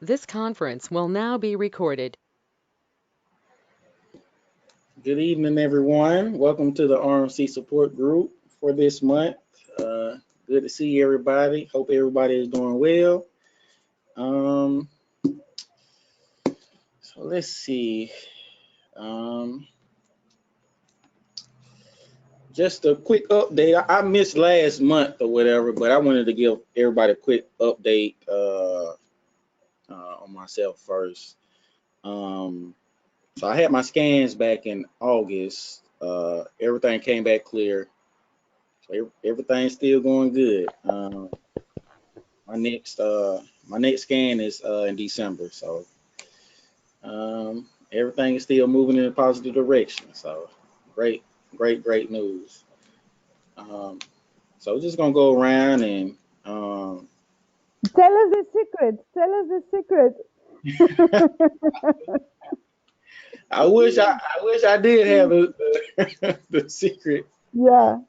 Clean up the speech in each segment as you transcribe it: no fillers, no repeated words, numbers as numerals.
This conference will now be recorded. Good evening, everyone. Welcome to the RMC support group for this month. Good to see everybody. Hope everybody is doing well. So let's see. Just a quick update. I missed last month or whatever, but I wanted to give everybody a quick update on myself first. So I had my scans back in August. Everything came back clear. So everything's still going good. My next scan is in December. So everything is still moving in a positive direction. So great news. So we're just gonna go around and Tell us the secret. Tell us the secret. I wish I did have the secret. Yeah.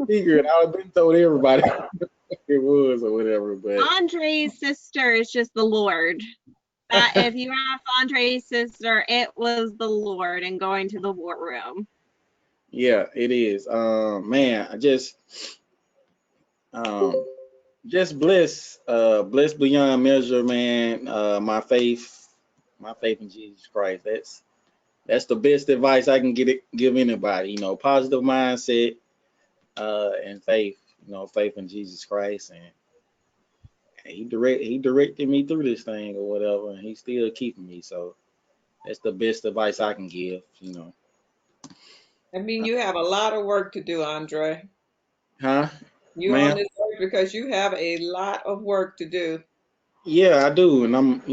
Secret. I would have been told everybody it was or whatever. But Andre's sister is just the Lord. If you ask Andre's sister, it was the Lord and going to the war room. yeah, it is. Man, I just blessed beyond measure, man. My faith in Jesus Christ. That's the best advice I can give anybody. Positive mindset and faith. Faith in Jesus Christ, and he directed me through this thing or whatever, and he's still keeping me. So that's the best advice I can give. I mean, you have a lot of work to do, Andre. Huh? You're Ma'am? on this earth because you have a lot of work to do. Yeah, I do, and I'm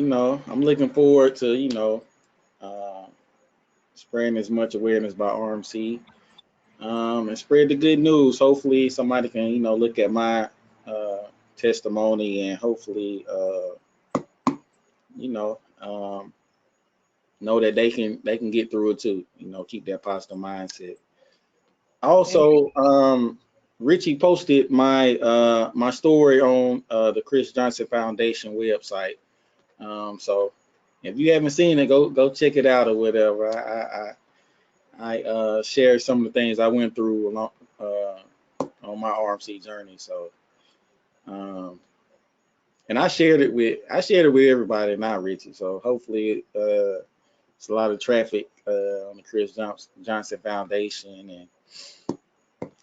looking forward to spreading as much awareness about RMC, and spread the good news. Hopefully, somebody can look at my testimony and hopefully know that they can get through it too. Keep that positive mindset. Also, Richie posted my story on the Chris Johnson Foundation website. So if you haven't seen it, go check it out or whatever. I shared some of the things I went through along on my RMC journey. So and I shared it with everybody, not Richie. So hopefully it's a lot of traffic on the Chris Johnson Foundation,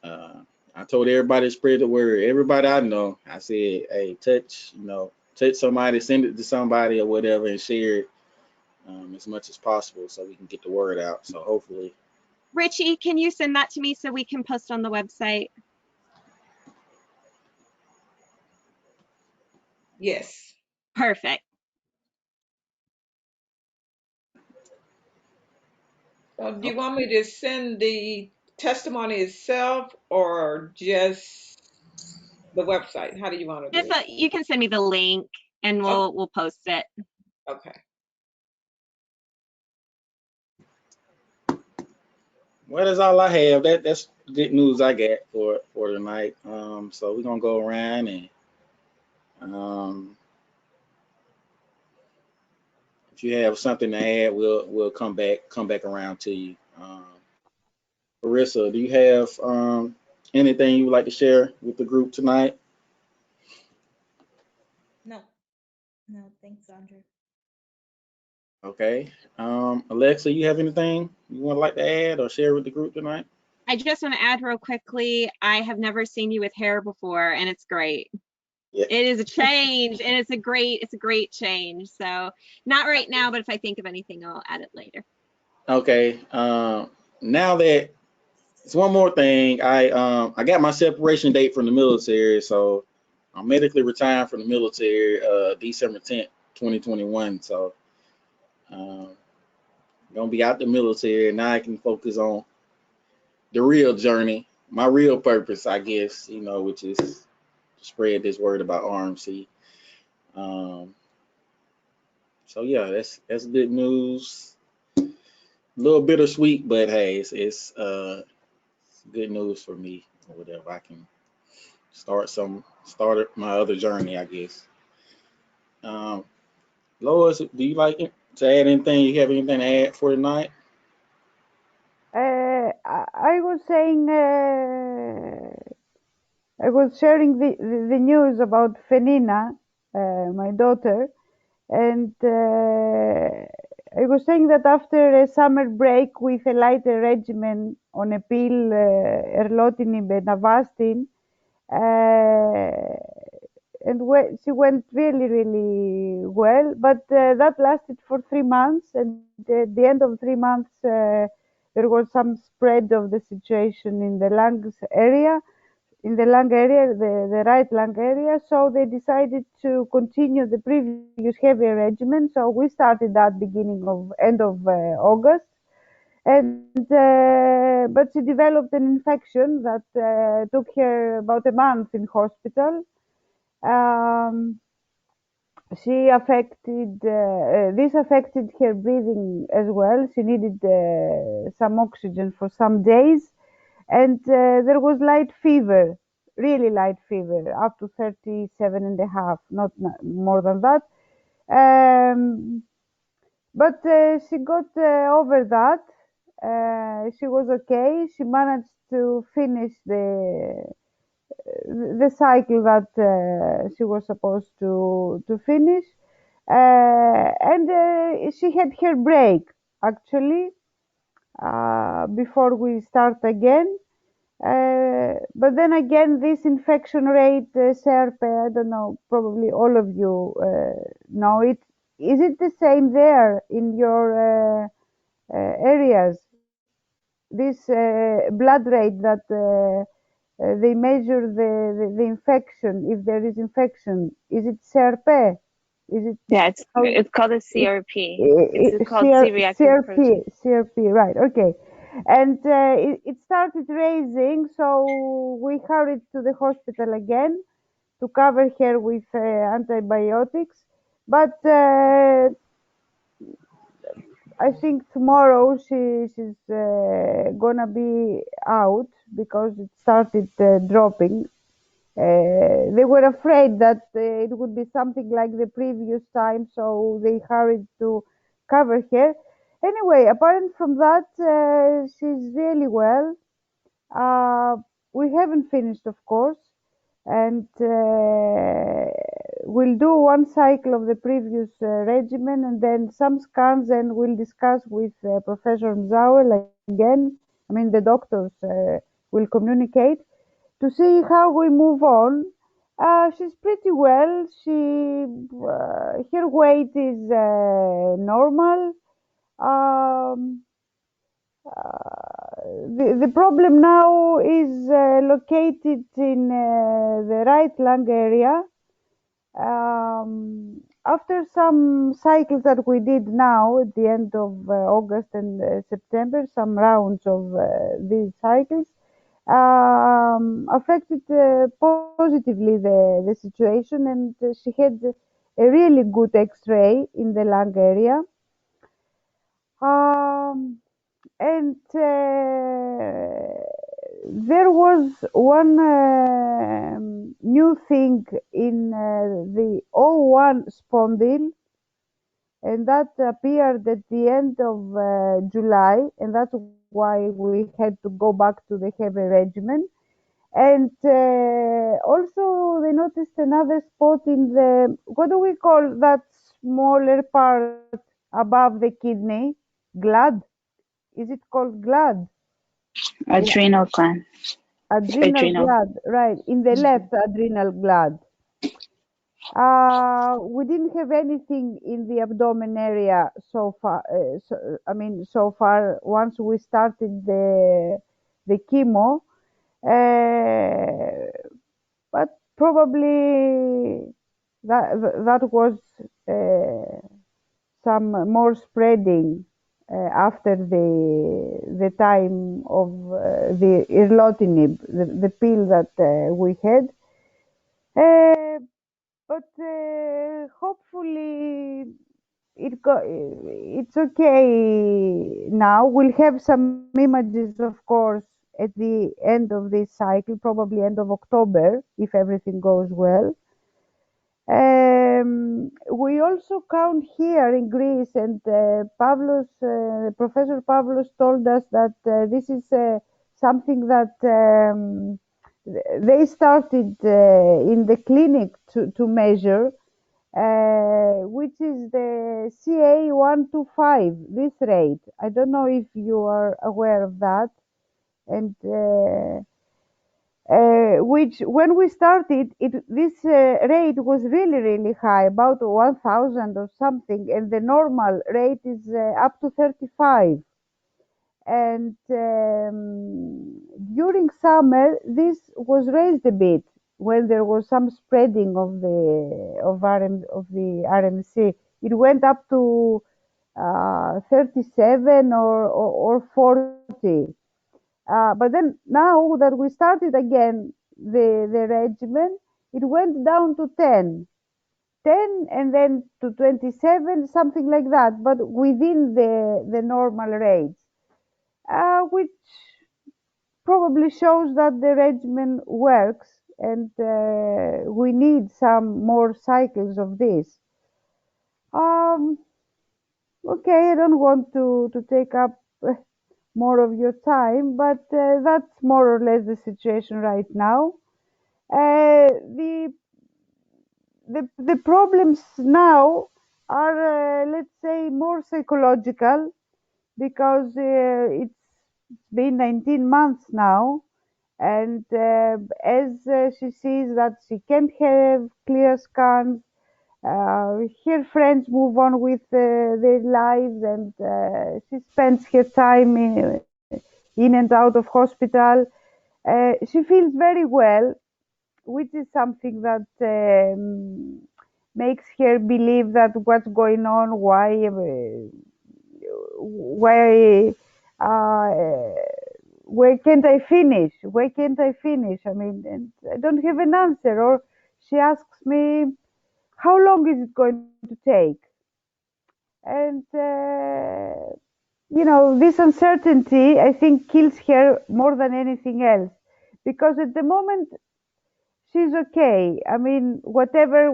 and I told everybody to spread the word. Everybody I know, I said, hey, touch somebody, send it to somebody or whatever, and share it as much as possible so we can get the word out. So hopefully. Richie, can you send that to me so we can post on the website? Yes. Perfect. So do you want me to send the testimony itself or just the website? How do you want to do it? You can send me the link and we'll post it. Okay. Well, that's all I have. That's good news I got for tonight. So we're gonna go around and if you have something to add, we'll come back around to you. Marissa, do you have anything you would like to share with the group tonight? No, thanks, Andre. Okay. Alexa, you have anything you would like to add or share with the group tonight? I just want to add real quickly, I have never seen you with hair before, and it's great. Yeah. It is a change, and it's a great change. So not right now, but if I think of anything, I'll add it later. Okay. Now that it's one more thing, I got my separation date from the military, so I'm medically retired from the military December 10th, 2021. So gonna be out the military, and now I can focus on the real journey, my real purpose, I guess, which is to spread this word about RMC. So yeah, that's good news. A little bittersweet, but hey, it's good news for me or whatever. I can start my other journey, I guess. Lois, do you like to add anything? You have anything to add for tonight? I was saying, I was sharing the news about Fenina, my daughter, and I was saying that after a summer break with a lighter regimen on a pill, erlotinib and Avastin, and she went really, really well, but that lasted for 3 months, and at the end of 3 months, there was some spread of the situation in the lungs area, the right lung area. So they decided to continue the previous heavier regimen. So we started that end of August. And but she developed an infection that took her about a month in hospital. She affected this affected her breathing as well. She needed some oxygen for some days, and there was light fever, really light fever, up to 37 and a half, not more than that. But she got over that. She was okay. She managed to finish the cycle that she was supposed to finish, and she had her break actually before we start again. But then again, this infection rate, SERPE, I don't know, probably all of you know it. Is it the same there in your areas? This blood rate that they measure the infection, if there is infection, is it SERPE? Is it Yeah, how it's called a it, CRP. It's called C-reactive protein. CRP, right? Okay, and it started raising, so we hurried to the hospital again to cover her with antibiotics, but I think tomorrow she's gonna be out because it started dropping. They were afraid that it would be something like the previous time, so they hurried to cover her. Anyway, apart from that, she's really well. Uh, we haven't finished, of course, and we'll do one cycle of the previous regimen and then some scans, and we'll discuss with Professor Mzawel again. I mean, the doctors will communicate to see how we move on. She's pretty well. Her weight is normal. Um, the problem now is located in the right lung area. After some cycles that we did now at the end of August and September, some rounds of these cycles, affected positively the situation, and she had a really good X-ray in the lung area. And there was one new thing in the O1 spondyle, and that appeared at the end of July, and that's why we had to go back to the heavy regimen. And also they noticed another spot in the, what do we call that smaller part above the kidney? Gland? Is it called gland? Adrenal gland. Adrenal gland, right, in the left adrenal gland. We didn't have anything in the abdomen area so far. So far, once we started the chemo, but probably that was some more spreading after the time of the erlotinib, the pill that we had. But hopefully it's okay now. We'll have some images, of course, at the end of this cycle, probably end of October, if everything goes well. We also count here in Greece, and Professor Pavlos told us that this is something that they started in the clinic to measure, which is the CA125, this rate. I don't know if you are aware of that. And which when we started, this rate was really, really high, about 1,000 or something, and the normal rate is up to 35. And during summer, this was raised a bit when there was some spreading of the RMC. It went up to 37 or 40. But then now that we started again the regimen, it went down to 10 and then to 27, something like that, but within the normal rates, which probably shows that the regimen works, and we need some more cycles of this. Okay, I don't want to take up more of your time, but that's more or less the situation right now. The problems now are, let's say, more psychological, because it's been 19 months now, and as she sees that she can't have clear scans, her friends move on with their lives, and she spends her time in and out of hospital. She feels very well, which is something that makes her believe that what's going on, why, where can't I finish? Why can't I finish? I mean, and I don't have an answer. Or she asks me, how long is it going to take? And this uncertainty, I think, kills her more than anything else, because at the moment she's okay. I mean, whatever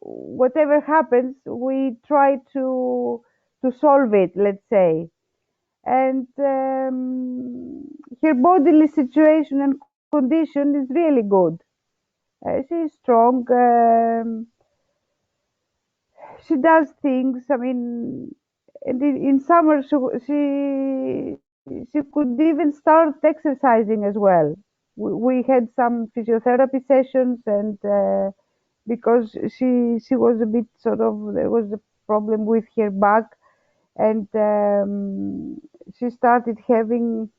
whatever happens, we try to solve it, let's say. And her bodily situation and condition is really good. She's strong. She does things. I mean, and in summer she could even start exercising as well. We had some physiotherapy sessions, and because she was a bit sort of, there was a problem with her back, and she started having,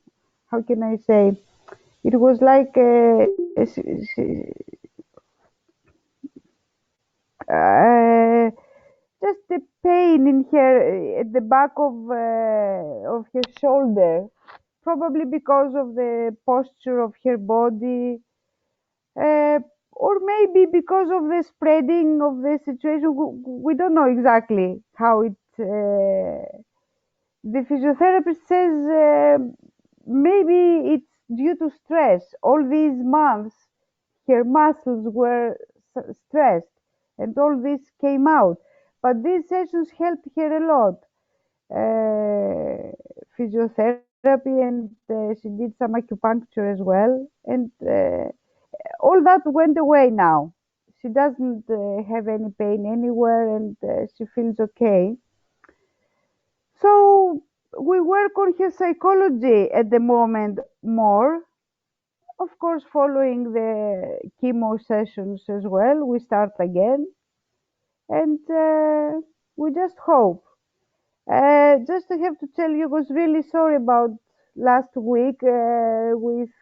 how can I say, it was like just a pain in her at the back of her shoulder, probably because of the posture of her body, or maybe because of the spreading of the situation. We don't know exactly how it. The physiotherapist says maybe it's due to stress. All these months, her muscles were stressed, and all this came out. But these sessions helped her a lot. Physiotherapy, and she did some acupuncture as well, and all that went away now. She doesn't have any pain anywhere, and she feels okay. So we work on her psychology at the moment more. Of course, following the chemo sessions as well, we start again, and we just hope. Just I have to tell you, I was really sorry about last week with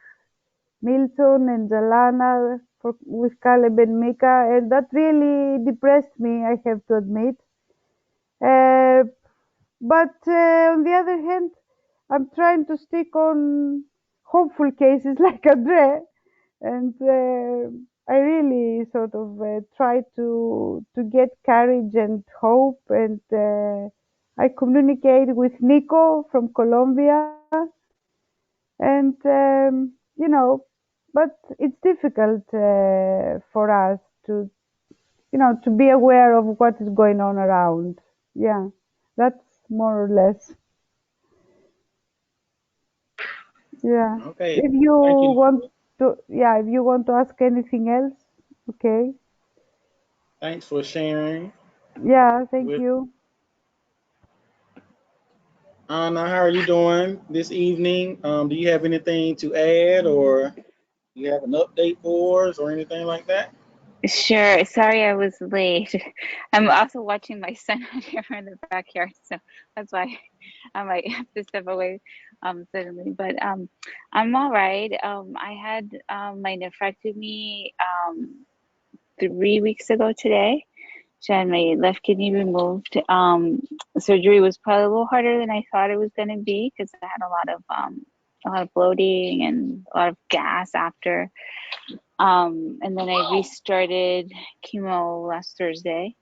Milton and Jalana, with Caleb and Mika, and that really depressed me, I have to admit. But on the other hand, I'm trying to stick on hopeful cases like Andre, and I really sort of try to get courage and hope, and I communicate with Nico from Colombia, and but it's difficult for us to be aware of what is going on around. Yeah, that's more or less. Yeah. Okay. If you Thank you. want to ask anything else, okay. Thanks for sharing Yeah, thank with. you. Anna, how are you doing this evening? Do you have anything to add, or do you have an update for us, or anything like that? Sure. Sorry I was late. I'm also watching my son out here in the backyard, so that's why I might have to step away suddenly. But I'm all right. I had my nephrectomy 3 weeks ago today. So I had my left kidney removed. Surgery was probably a little harder than I thought it was going to be because I had a lot of bloating and a lot of gas after. And then I restarted chemo last Thursday.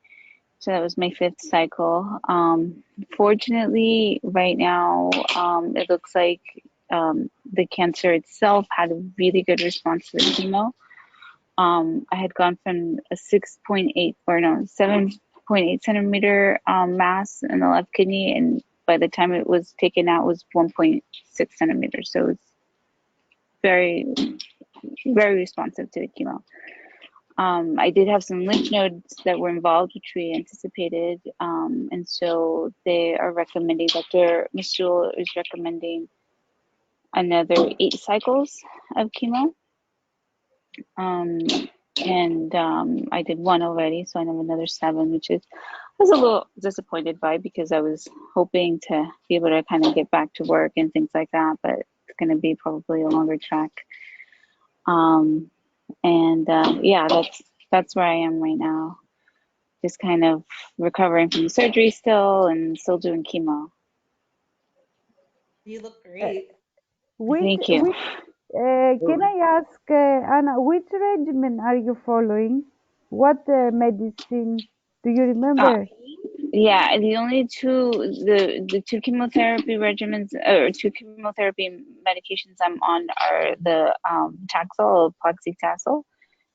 So that was my 5th cycle. Fortunately, right now, it looks like the cancer itself had a really good response to the chemo. I had gone from a 7.8 centimeter mass in the left kidney, and by the time it was taken out, it was 1.6 centimeters. So it's very, very responsive to the chemo. I did have some lymph nodes that were involved, which we anticipated, and so they are recommending, Dr. Missoul is recommending another 8 cycles of chemo. And I did 1 already, so I have another 7, which I was a little disappointed by because I was hoping to be able to kind of get back to work and things like that, but it's going to be probably a longer track. Yeah, that's where I am right now. Just kind of recovering from the surgery still and still doing chemo. You look great. Thank you. Can I ask, Anna, which regimen are you following? What medicine do you remember? Yeah, the only the 2 chemotherapy regimens or 2 chemotherapy medications I'm on are the Taxol, paclitaxel,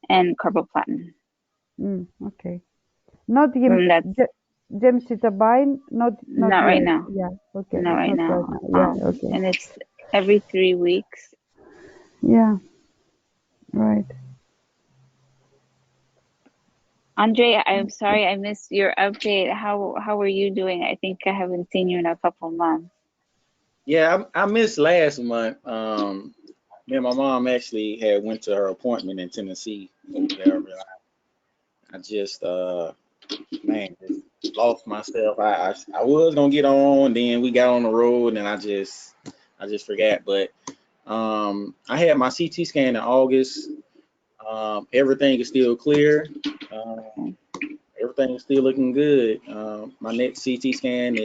and carboplatin. Okay. Not gemcitabine, not right yet. now. Yeah, okay. Not right now. Yeah, okay. And it's every 3 weeks. Yeah, right. Andre, I'm sorry I missed your update. How are you doing? I think I haven't seen you in a couple months. Yeah, I missed last month. Me and my mom actually had went to her appointment in Tennessee or whatever. I just man, just lost myself. I was gonna get on, then we got on the road, and I just forgot. But I had my CT scan in August. Everything is still clear. Everything is still looking good. My next CT scan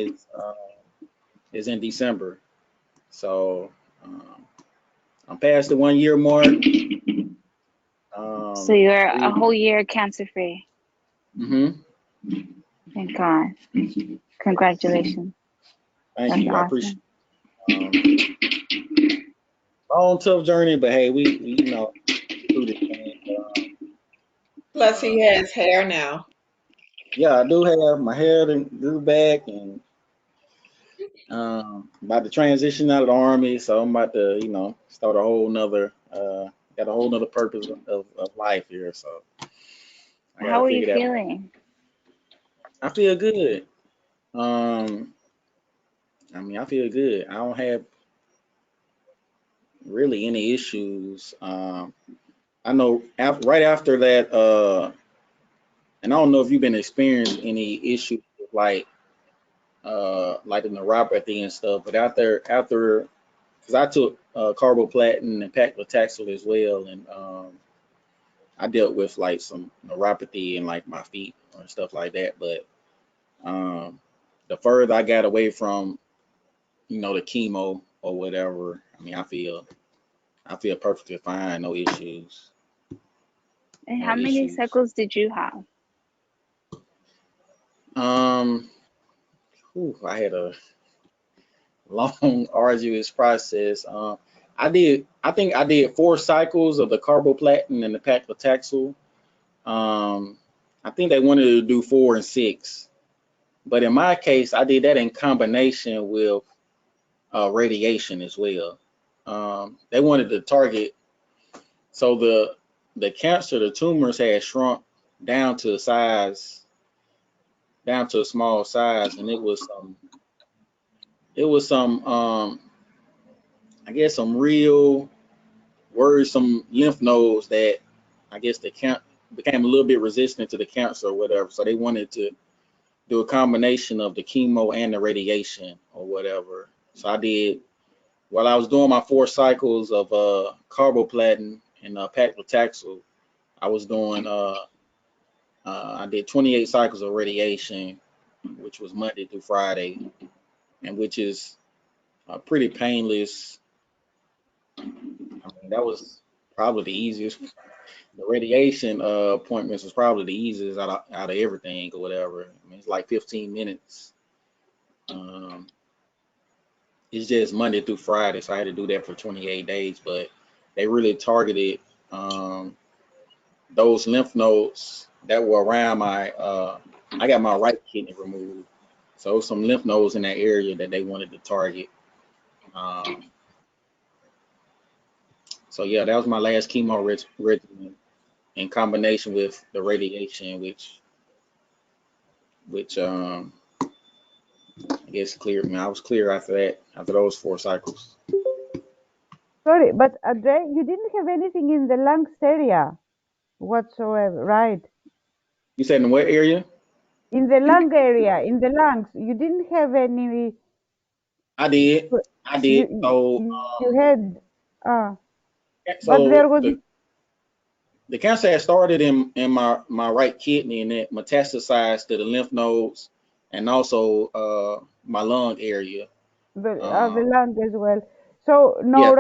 is in December, so I'm past the 1 year mark. So you're a whole year cancer free. Thank God. Congratulations. Thank That's you. awesome. I appreciate it. Long, tough journey, but hey, we through this thing. Plus, he has hair now. Yeah, I do have my hair that grew back, and about to transition out of the Army, so I'm about to, start a whole nother, got a whole nother purpose of life here. So I How gotta are you figure that out. feeling? I feel good. I feel good. I don't have really any issues. I know right after that, and I don't know if you've been experiencing any issues with like the neuropathy and stuff, but after, because I took carboplatin and paclitaxel as well, and I dealt with like some neuropathy in like my feet or stuff like that. But the further I got away from, the chemo or whatever, I feel perfectly fine, no issues. And how many cycles did you have? I had a long, arduous process. I think I did 4 cycles of the carboplatin and the paclitaxel. I think they wanted to do 4 and 6. But in my case, I did that in combination with radiation as well. They wanted to target, so the cancer, the tumors had shrunk down to a small size, and it was some I guess some real worrisome lymph nodes that I guess became a little bit resistant to the cancer or whatever. So they wanted to do a combination of the chemo and the radiation or whatever. So I did, while I was doing my 4 cycles of carboplatin and paclitaxel, I was doing I did 28 cycles of radiation, which was Monday through Friday, and which is pretty painless. I mean, that was probably the easiest. The radiation appointments was probably the easiest out of everything or whatever. I mean, it's like 15 minutes. It's just Monday through Friday, so I had to do that for 28 days. But they really targeted those lymph nodes that were around my. I got my right kidney removed, so some lymph nodes in that area that they wanted to target. So yeah, that was my last chemo regimen in combination with the radiation, which I guess cleared me. I was clear after that, after those 4 cycles. Sorry, but Andre, you didn't have anything in the lungs area whatsoever, right? You said in what area? In the lung area, in the lungs, you didn't have any. I did. You had, but So there was. the cancer had started in my right kidney, and it metastasized to the lymph nodes and also my lung area. The lung as well. So Yeah, no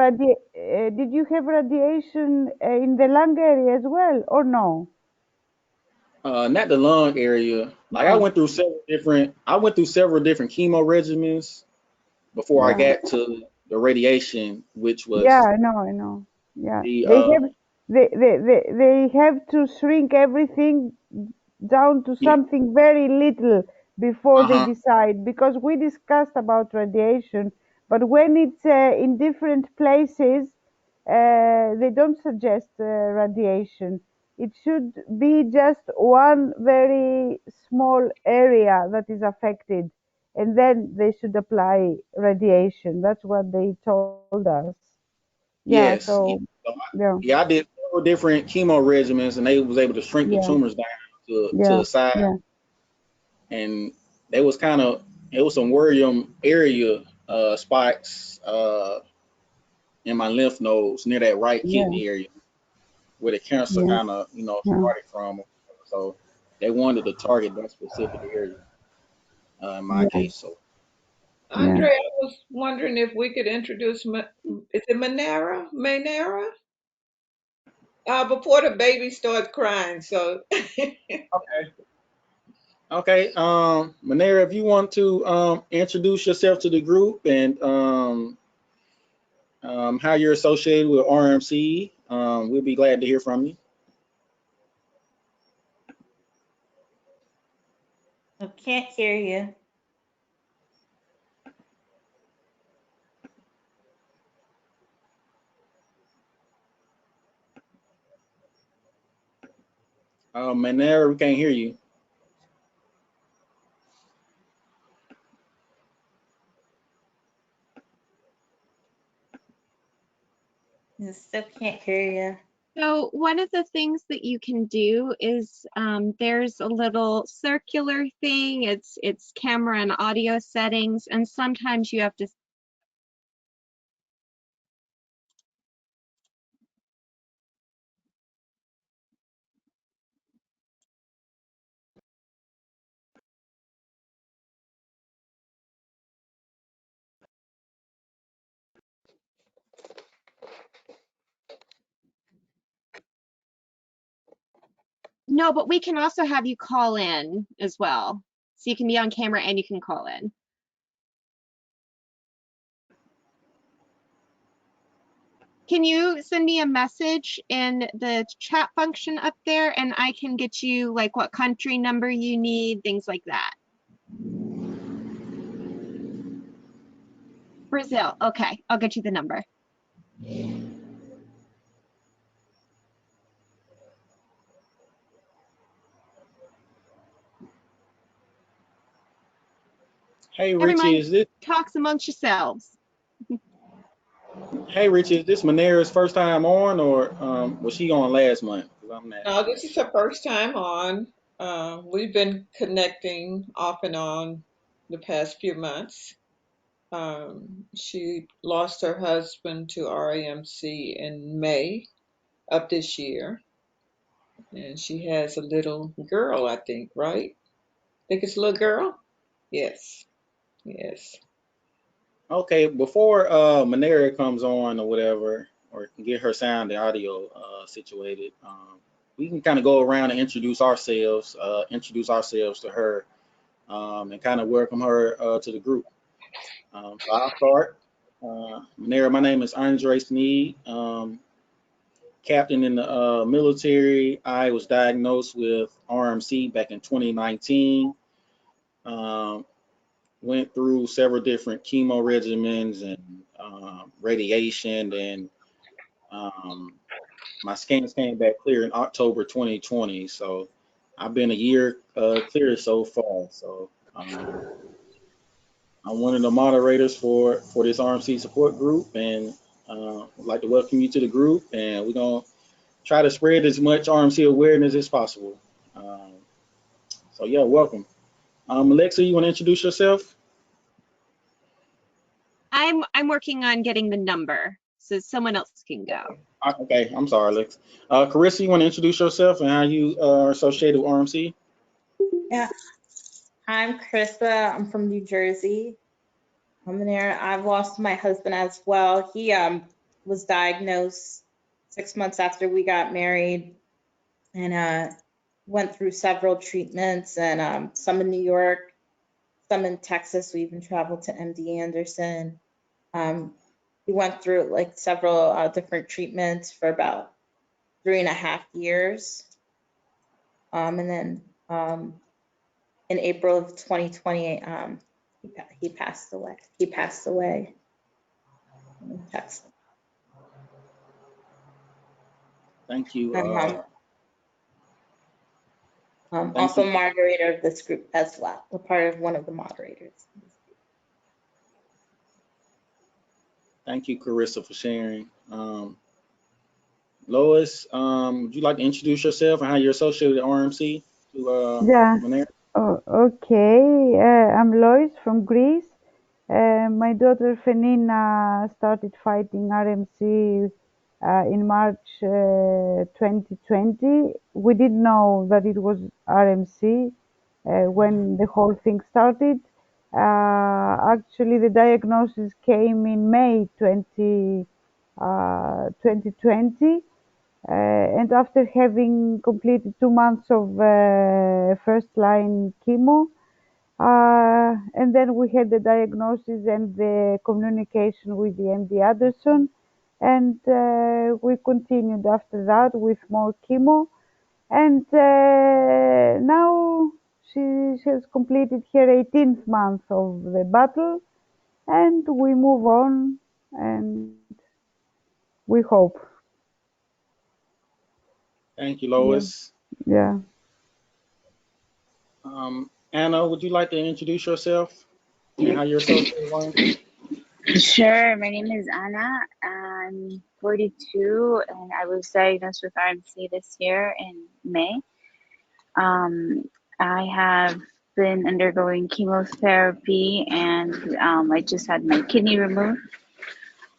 did you have radiation in the lung area as well, or no? not the lung area. Like I No. went through several different chemo regimens before I Yeah. got to the radiation, which Yeah, was I know. Yeah. the They have to shrink everything down to yeah. something very little before they Uh-huh. decide, because we discussed about radiation, but when it's in different places, they don't suggest radiation. It should be just one very small area that is affected, and then they should apply radiation. That's what they told us. Yeah, Yes. so So yeah, I did several different chemo regimens, and they was able to shrink the yeah, tumors down to yeah, a size, yeah, and they was it was some worrisome area spots in my lymph nodes near that right yeah, kidney area where the cancer yeah, kind of yeah, started from. So they wanted to target that specific area in my yeah, case. So yeah. Andre, I was wondering if we could introduce, is it Manera? Manera? Before the baby starts crying. So, okay, Manera, if you want to introduce yourself to the group and how you're associated with RMC, we'll be glad to hear from you. I can't hear you. Manera, we can't hear you. I still can't hear you. So one of the things that you can do is there's a little circular thing. It's camera and audio settings, and sometimes you have to. No, but we can also have you call in as well. So you can be on camera and you can call in. Can you send me a message in the chat function up there, and I can get you like what country number you need, things like that. Brazil. Okay, I'll get you the number. Hey, Never Richie, mind. is this? Talks amongst yourselves. Hey, Richie, is this Manera's first time on, or was she on last month? 'Cause I'm not. No, this is her first time on. We've been connecting off and on the past few months. She lost her husband to RMC in May of this year, and she has a little girl, I think, right? Think it's a little girl? Yes, yes. Okay, before Manera comes on or whatever, or can get her sound and audio situated, we can kind of go around and introduce ourselves to her, and kind of welcome her to the group. So I'll start. Manera, my name is Andre Sneed, captain in the military. I was diagnosed with RMC back in 2019. Went through several different chemo regimens and radiation, and my scans came back clear in October 2020. So I've been a year clear so far. So I'm one of the moderators for this RMC support group, and I'd like to welcome you to the group. And we're gonna try to spread as much RMC awareness as possible. So yeah, welcome. Alexa, you want to introduce yourself? I'm working on getting the number so someone else can go. Okay, I'm sorry, Alex. Carissa, you want to introduce yourself and how you are associated with RMC? Yeah. I'm Krista. I'm from New Jersey. I'm there. I've lost my husband as well. He was diagnosed 6 months after we got married, and went through several treatments, and some in New York, some in Texas. We even traveled to MD Anderson. We went through like several different treatments for about 3.5 years. And then in April of 2020, he passed away. He passed away in Texas. Thank you. I'm Thank also you. moderator of this group as well. We're part of one of the moderators. Thank you, Carissa, for sharing. Lois, would you like to introduce yourself and how you're associated with RMC to Yeah. Manera? Oh, okay. I'm Lois from Greece. My daughter Fenina started fighting RMC in March 2020. We didn't know that it was RMC when the whole thing started. Actually, the diagnosis came in May 2020. And after having completed 2 months of first-line chemo, and then we had the diagnosis and the communication with the MD Anderson, and we continued after that with more chemo. And now she has completed her 18th month of the battle, and we move on, and we hope. Thank you, Lois. Yeah. Anna, would you like to introduce yourself and how you're associated with RMC? Sure. My name is Anna. I'm 42, and I was diagnosed with RMC this year in May. I have been undergoing chemotherapy, and I just had my kidney removed,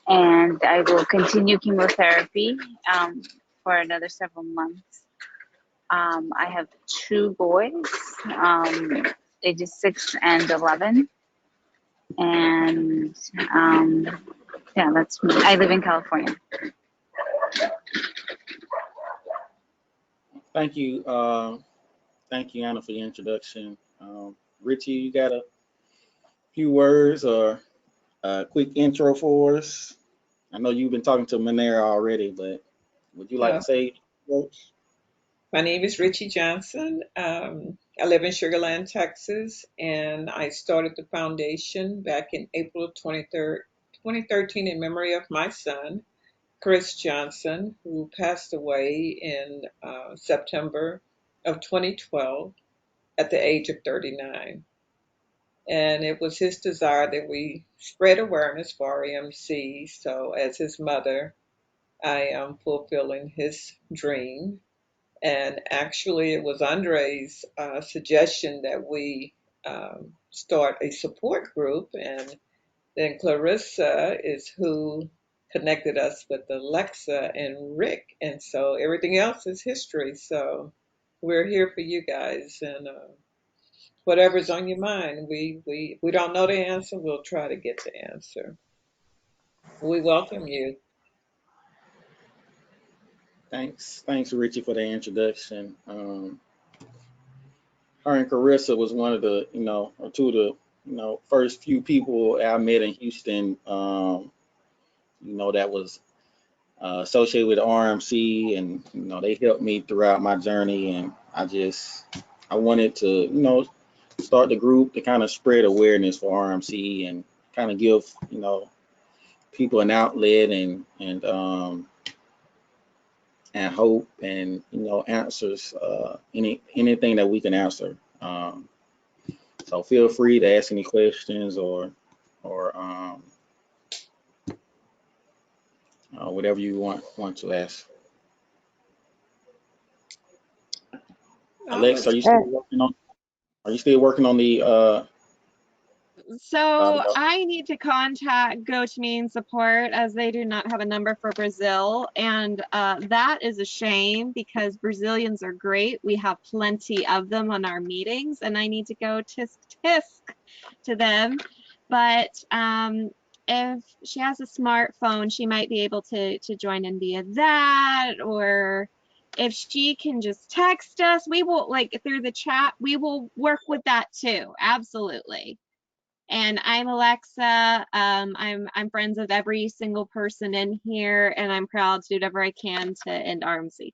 and I will continue chemotherapy for another several months. I have 2 boys, ages 6 and 11, and yeah, that's me. I live in California. Thank you. Thank you, Anna, for the introduction. Richie, you got a few words or a quick intro for us? I know you've been talking to Manera already, but would you like Uh, to say words? my name is Richie Johnson. I live in Sugar Land, Texas, and I started the foundation back in April of 2013 in memory of my son, Chris Johnson, who passed away in September of 2012 at the age of 39. And it was his desire that we spread awareness for RMC. So, as his mother, I am fulfilling his dream. And actually, it was Andre's suggestion that we start a support group. And then Clarissa is who connected us with Alexa and Rick. And so everything else is history. So we're here for you guys. And whatever's on your mind, we don't know the answer. We'll try to get the answer. We welcome you. Thanks, Richie, for the introduction. Her and Carissa was one of the, or two of the, first few people I met in Houston, that was associated with RMC, and they helped me throughout my journey, and I wanted to start the group to kind of spread awareness for RMC and kind of give people an outlet and hope and answers, anything that we can answer. So feel free to ask any questions or whatever you want to ask. Alex, are you still working on? Are you still working on the? So I need to contact GoToMean support as they do not have a number for Brazil. And that is a shame because Brazilians are great. We have plenty of them on our meetings and I need to go tisk tisk to them. But if she has a smartphone, she might be able to join in via that, or if she can just text us, we will, like through the chat, we will work with that too. Absolutely. And I'm Alexa. I'm friends with every single person in here, and I'm proud to do whatever I can to end RMC.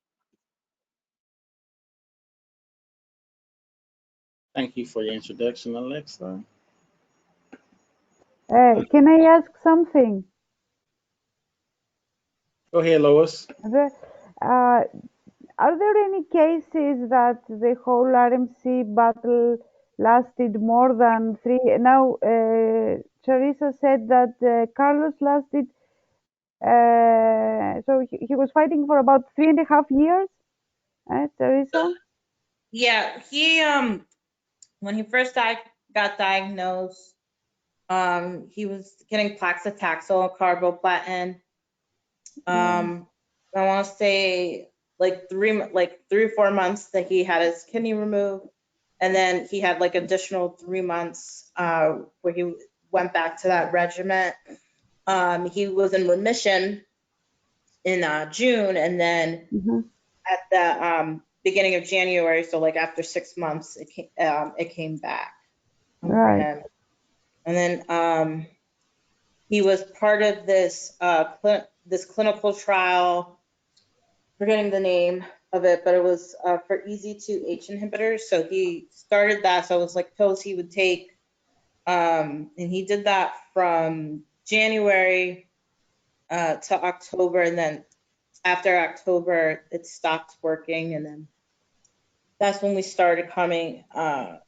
Thank you for your introduction, Alexa. Can I ask something? Go ahead, Lois. Are there any cases that the whole RMC battle lasted more than 3? Now, Charissa said that Carlos lasted, so he was fighting for about 3.5 years, Charissa? Yeah, he when he first got diagnosed, he was getting paclitaxel and carboplatin. I want to say like 3 or 4 months that he had his kidney removed, and then he had like additional 3 months where he went back to that regimen. He was in remission in June, and then at the beginning of January, so like after 6 months, it came back for him. And then he was part of this this clinical trial, forgetting the name of it, but it was for EZ2H inhibitors. So he started that. So it was like pills he would take. And he did that from January to October. And then after October, it stopped working. And then that's when we started coming to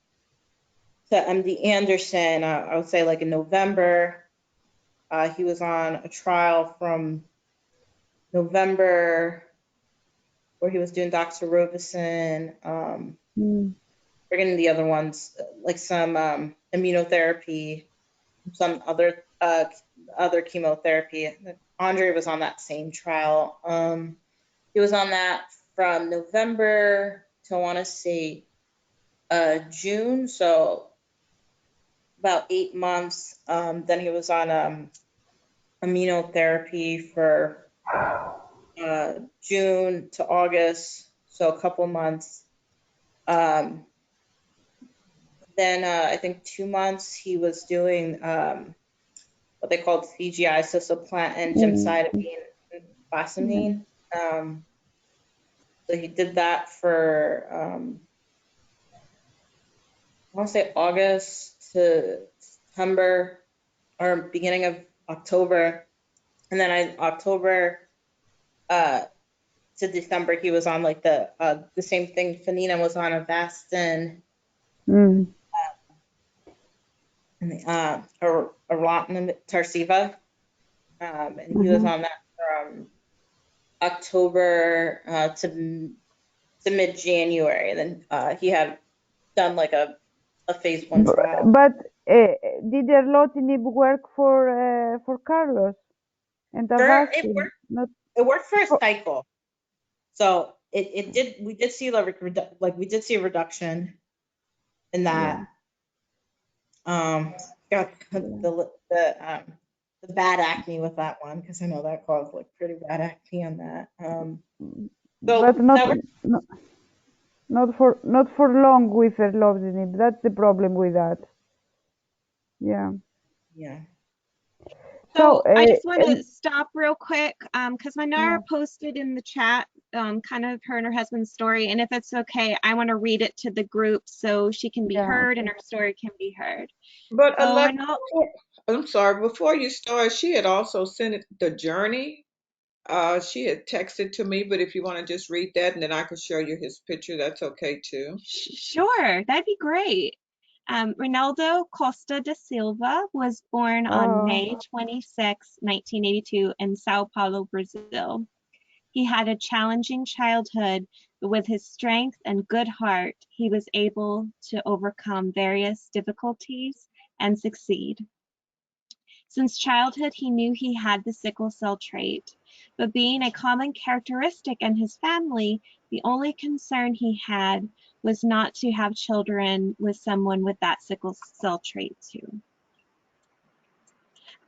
MD Anderson. I would say like in November. He was on a trial from November where he was doing doxorubicin, forgetting the other ones, like some immunotherapy, some other chemotherapy. Andre was on that same trial. He was on that from November to, I want to say, June, so about 8 months. Then he was on immunotherapy for June to August, so a couple months. Then I think 2 months he was doing what they called CGI, cisplantin, gemcitabine, and fasamine. So he did that for, I want to say August to September or beginning of October. And then October to December, he was on like the same thing Fenina was on, Avastin, and Tarceva, and he was on that from October to mid-January. Then he had done like a phase 1 trial. But did erlotinib work for Carlos and Avastin? It worked for a cycle. So it did. We did see we did see a reduction in that. Yeah. Got the bad acne with that one, because I know that caused like pretty bad acne on that. But not for long with erlotinib. That's the problem with that. Yeah. Yeah. So I just want to stop real quick, because Manara posted in the chat kind of her and her husband's story, and if it's okay, I want to read it to the group so she can be heard and her story can be heard. But so I'm sorry, before you start, she had also sent it the journey. She had texted to me, but if you want to just read that and then I can show you his picture, that's okay too. Sure, that'd be great. Ronaldo Costa da Silva was born on May 26, 1982 in Sao Paulo, Brazil. He had a challenging childhood, but with his strength and good heart, he was able to overcome various difficulties and succeed. Since childhood, he knew he had the sickle cell trait, but being a common characteristic in his family, the only concern he had was not to have children with someone with that sickle cell trait too.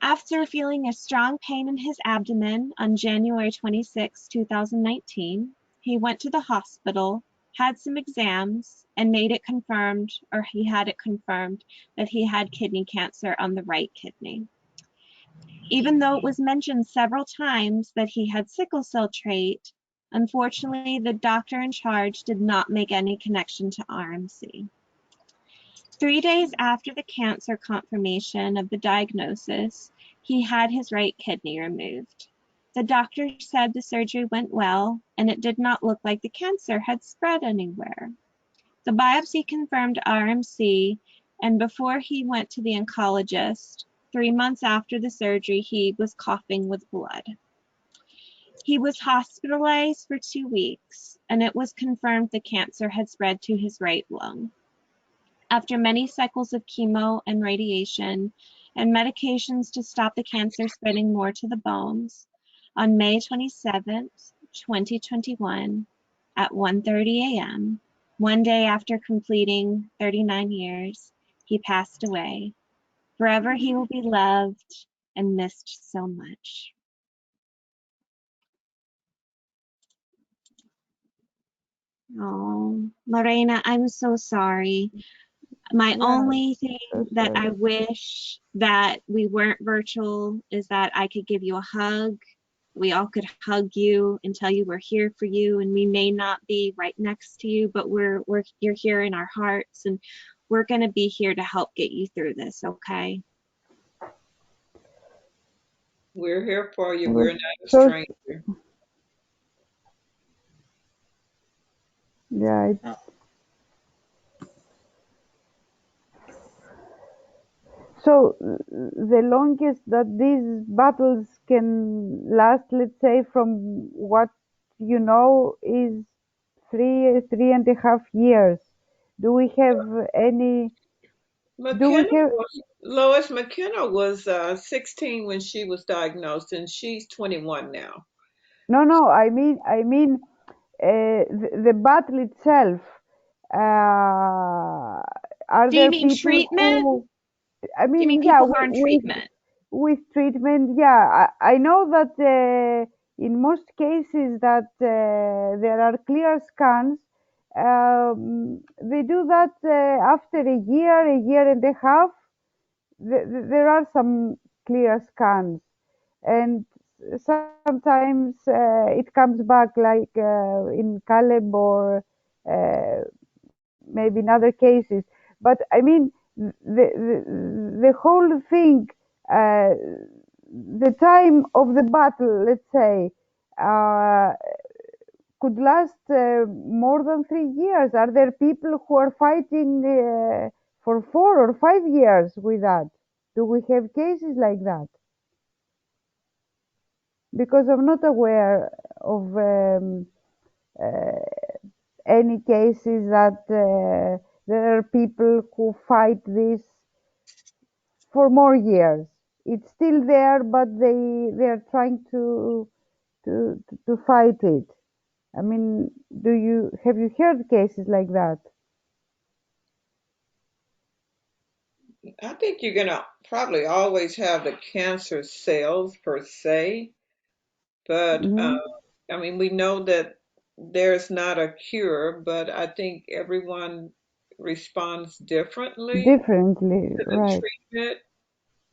After feeling a strong pain in his abdomen on January 26, 2019, he went to the hospital, had some exams, and he had it confirmed that he had kidney cancer on the right kidney. Even though it was mentioned several times that he had sickle cell trait, unfortunately, the doctor in charge did not make any connection to RMC. 3 days after the cancer confirmation of the diagnosis, he had his right kidney removed. The doctor said the surgery went well, and it did not look like the cancer had spread anywhere. The biopsy confirmed RMC, and before he went to the oncologist, 3 months after the surgery, he was coughing with blood. He was hospitalized for 2 weeks, and it was confirmed the cancer had spread to his right lung. After many cycles of chemo and radiation and medications to stop the cancer spreading more to the bones, on May 27th, 2021, at 1:30 a.m., one day after completing 39 years, he passed away. Forever he will be loved and missed so much. Oh, Lorena, I'm so sorry. My only thing that I wish that we weren't virtual is that I could give you a hug. We all could hug you and tell you we're here for you, and we may not be right next to you, but you're here in our hearts, and we're going to be here to help get you through this, okay? We're here for you. We're not a stranger. Yeah. So the longest that these battles can last, let's say, from what you know, is 3.5 years. Do we have any? Lois McKenna was 16 when she was diagnosed, and she's 21 now. No. I mean, the battle itself. Are there people treatment? who? I mean, you mean people who are in treatment? With treatment, yeah. I know that in most cases that there are clear scans. They do that after a year and a half. There are some clear scans, and sometimes it comes back like in Caleb or maybe in other cases. But I mean, the whole thing, the time of the battle, let's say, could last more than 3 years. Are there people who are fighting for 4 or 5 years with that? Do we have cases like that? Because I'm not aware of any cases that there are people who fight this for more years. It's still there, but they are trying to fight it. I mean, have you heard cases like that? I think you're going to probably always have the cancer cells per se, but Hmm. I mean, we know that there's not a cure, but I think everyone responds differently Differently, to the right? treatment.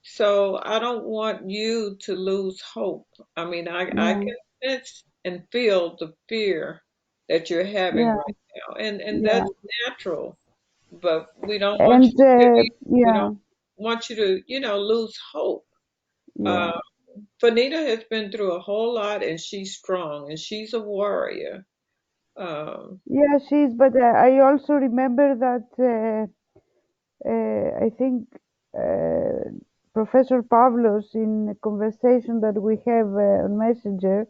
So I don't want you to lose hope. I mean, I Yeah, can sense and feel the fear that you're having yeah, right now, and yeah. that's natural. But we don't want And you to give you, we yeah, don't want you to, lose hope. yeah. Uh, Fenina has been through a whole lot, and she's strong, and she's a warrior. Um, Yeah, she's, but I also remember that I think Professor Pavlos, in a conversation that we have on Messenger,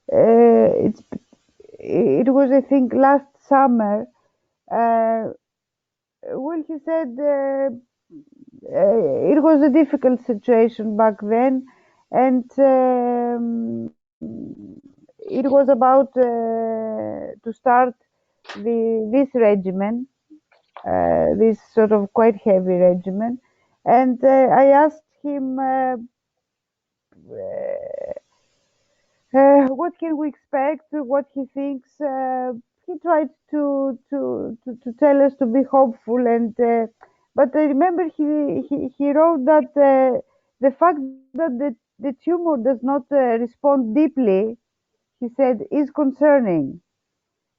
it's it was, I think, last summer. Uh, well, he said it was a difficult situation back then, and it was about to start this regimen, this sort of quite heavy regimen, and I asked him what can we expect, what he thinks. He tried to tell us to be hopeful, and but I remember he wrote that the fact that the tumor does not respond deeply, he said, is concerning.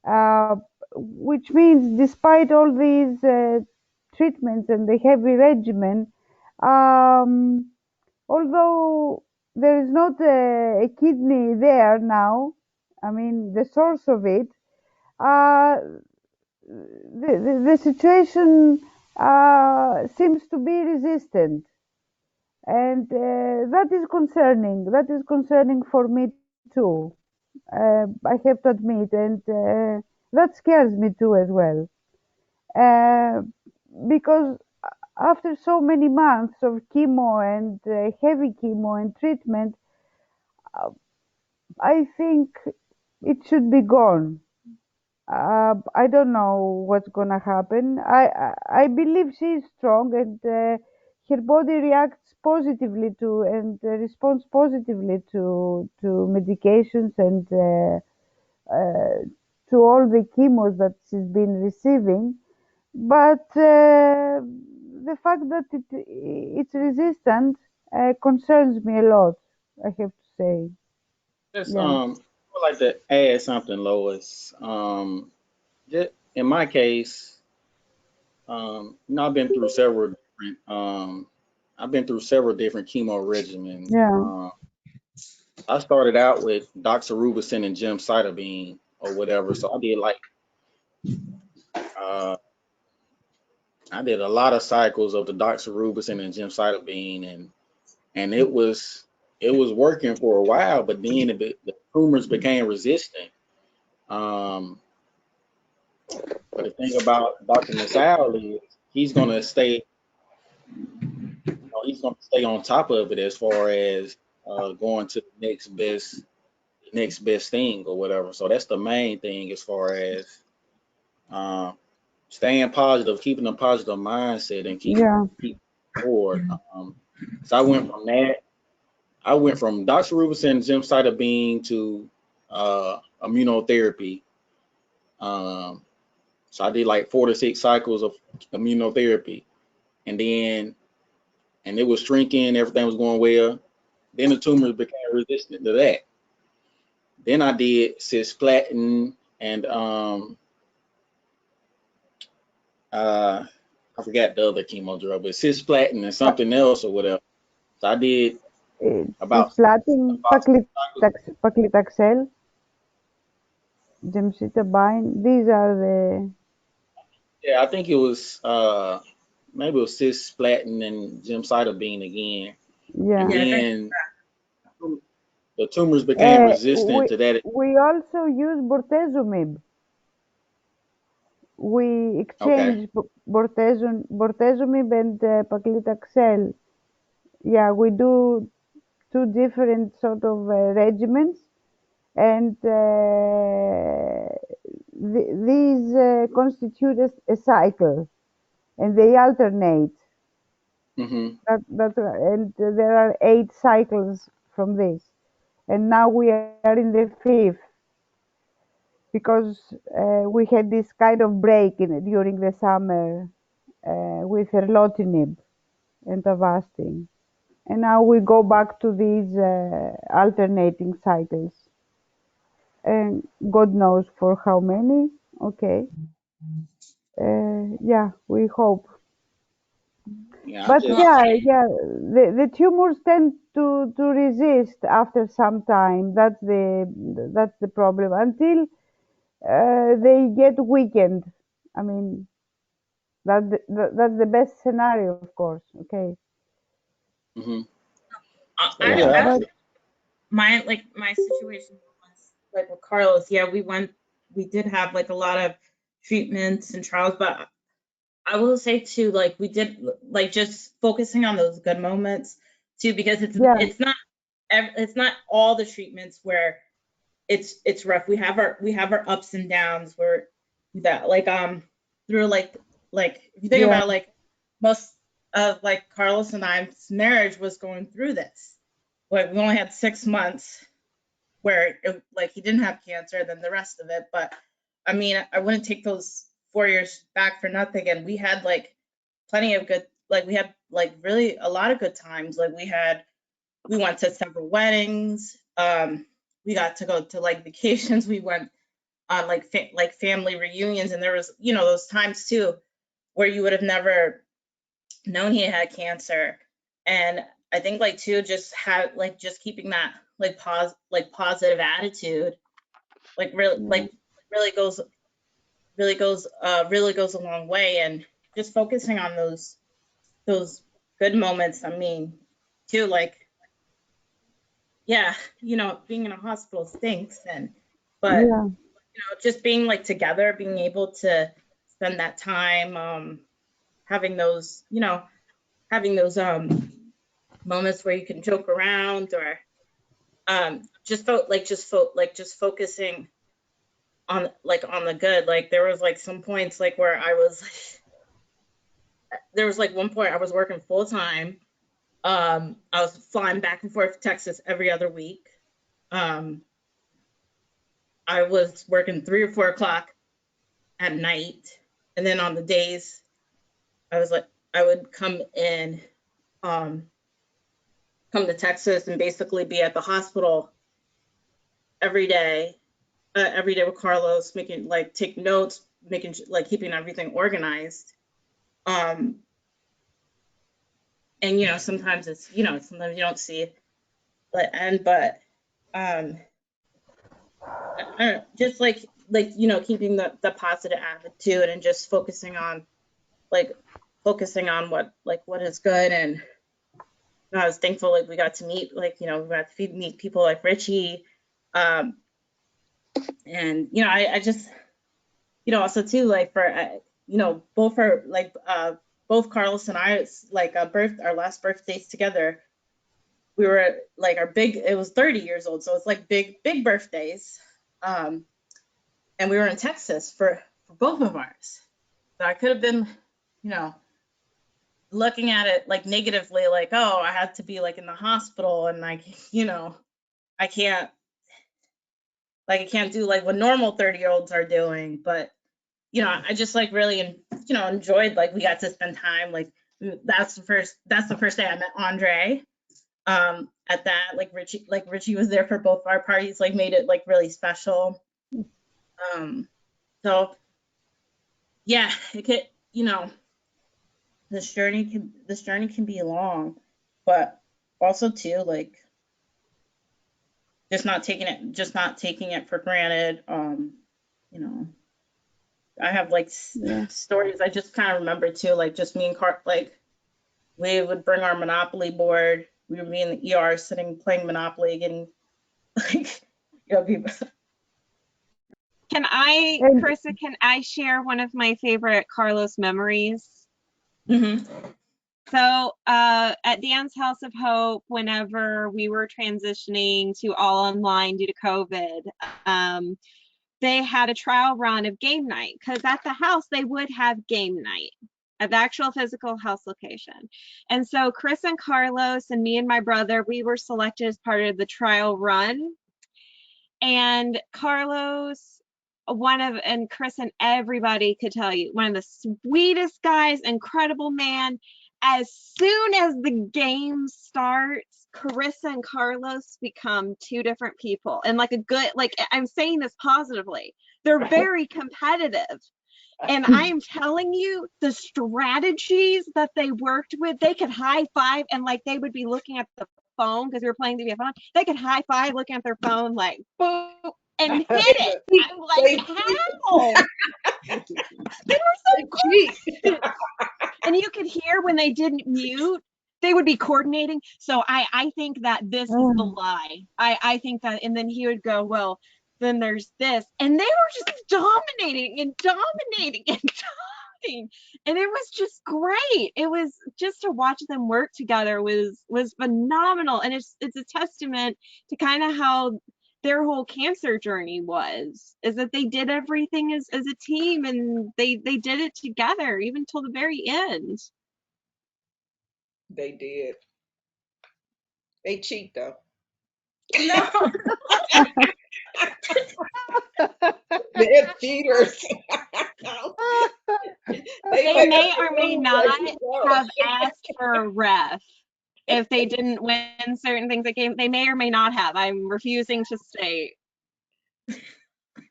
Uh, which means despite all these treatments and the heavy regimen, um, although there is not a kidney there now, I mean the source of it, uh, the situation seems to be resistant, and that is concerning. That is concerning for me too. I have to admit, and that scares me too as well, uh, because after so many months of chemo and heavy chemo and treatment, uh, I think it should be gone. I don't know what's gonna happen. I believe she is strong, and her body reacts positively to and responds positively to medications and to all the chemos that she's been receiving. But the fact that it's resistant concerns me a lot, I have to say. Just Yeah, I would like to add something, Lois. Just in my case, I've been through several different chemo regimens. yeah, I started out with doxorubicin and gemcitabine or whatever. So uh, I did a lot of cycles of the doxorubicin and gemcitabine, and it was working for a while, but then the tumors became resistant. Um, but the thing about Dr. Nasali is he's gonna stay on top of it as far as going to the next best thing or whatever. So that's the main thing as far as uh, staying positive, keeping a positive mindset, and yeah, keep forward. So I went from doxorubicin, gemcitabine to immunotherapy. Um, so I did like 4 to 6 cycles of immunotherapy, and then and it was shrinking, everything was going well. Then the tumors became resistant to that. Then I did cisplatin and I forgot the other chemo drug, but cisplatin and something else or whatever. So I did about cisplatin, paclitaxel, gemcitabine. These are the. Yeah, I think it was maybe it was cisplatin and gemcitabine again. Yeah. And then the tumors became resistant to that. We also use bortezomib. We exchange bortezomib and paclitaxel. Yeah, we do 2 different sort of regimens, and these constitute a cycle, and they alternate. Mm-hmm. And there are 8 cycles from this, and now we are in the 5th because we had this kind of break during the summer with erlotinib and Avastin. And now we go back to these alternating cycles. And God knows for how many. Okay. Yeah, we hope. Yeah, But the tumors tend to resist after some time. That's the problem until they get weakened. I mean, that's the best scenario, of course. Okay. Mm-hmm. My situation was like with Carlos. Yeah, we did have like a lot of treatments and trials, but I will say too, like we did like just focusing on those good moments too, because it's not all the treatments where it's rough. We have our ups and downs where that like through like if you think about it, like most of like Carlos and I's marriage was going through this. Like we only had 6 months where like he didn't have cancer, then the rest of it. But I mean, I wouldn't take those 4 years back for nothing. And we had like plenty of good, like we had like really a lot of good times. Like we went to several weddings. We got to go to like vacations. We went on like family reunions, and there was those times too where you would have never known he had cancer. And I think like too just keeping that like positive attitude like really goes a long way, and just focusing on those good moments. I mean too, like being in a hospital stinks, but just being like together, being able to spend that time having those moments where you can joke around, or just focusing on the good. Like there was like some points like where I was like, there was like one point I was working full time. I was flying back and forth to Texas every other week. I was working 3 or 4 o'clock at night, and then on the days I would come to Texas and basically be at the hospital every day with Carlos, making like take notes, making like keeping everything organized. And sometimes sometimes you don't see it, but just like keeping the positive attitude, and just focusing on what is good. And I was thankful like we got to meet meet people like Richie, and I just also too like for both Carlos and I, it's like our last birthdays together, we were like it was 30 years old, so it's like big birthdays, and we were in Texas for both of ours. So I could have been looking at it like negatively, like, oh, I had to be like in the hospital, and like I can't do like what normal 30-year-olds are doing. But I just like really enjoyed, like we got to spend time like That's the first day I met Andre. At that, like Richie was there for both our parties, like made it like really special. So yeah, it could, you know, this journey can be long, but also too, like, just not taking it for granted. You know, I have like stories I just kind of remember too, like just me and like we would bring our Monopoly board. We would be in the ER sitting playing Monopoly, getting like, you know, people. Carissa, can I share one of my favorite Carlos memories? Mm-hmm. So at Dan's House of Hope, whenever we were transitioning to all online due to COVID, they had a trial run of game night, because at the house they would have game night at the actual physical house location. And so Chris and Carlos and me and my brother, we were selected as part of the trial run. And Carlos, and Chris and everybody could tell you, one of the sweetest guys, incredible man. As soon as the game starts, Carissa and Carlos become two different people. And like I'm saying this positively, they're very competitive. And I am telling you, the strategies that they worked with, they could high five, and like they would be looking at the phone because we were playing the phone. They could high five looking at their phone, like boom, and hit it. I'm like, how? They were so good. And you could hear when they didn't mute, they would be coordinating. So I think that this is the lie. I think that, and then he would go, well, then there's this. And they were just dominating and dominating and dominating. And it was just great. It was just to watch them work together was phenomenal. And it's a testament to kind of how their whole cancer journey is that they did everything as a team, and they did it together even till the very end. They did. They cheat though. No. They're cheaters. They may or may not have asked for a ref if they didn't win certain things at game. They may or may not have. I'm refusing to state.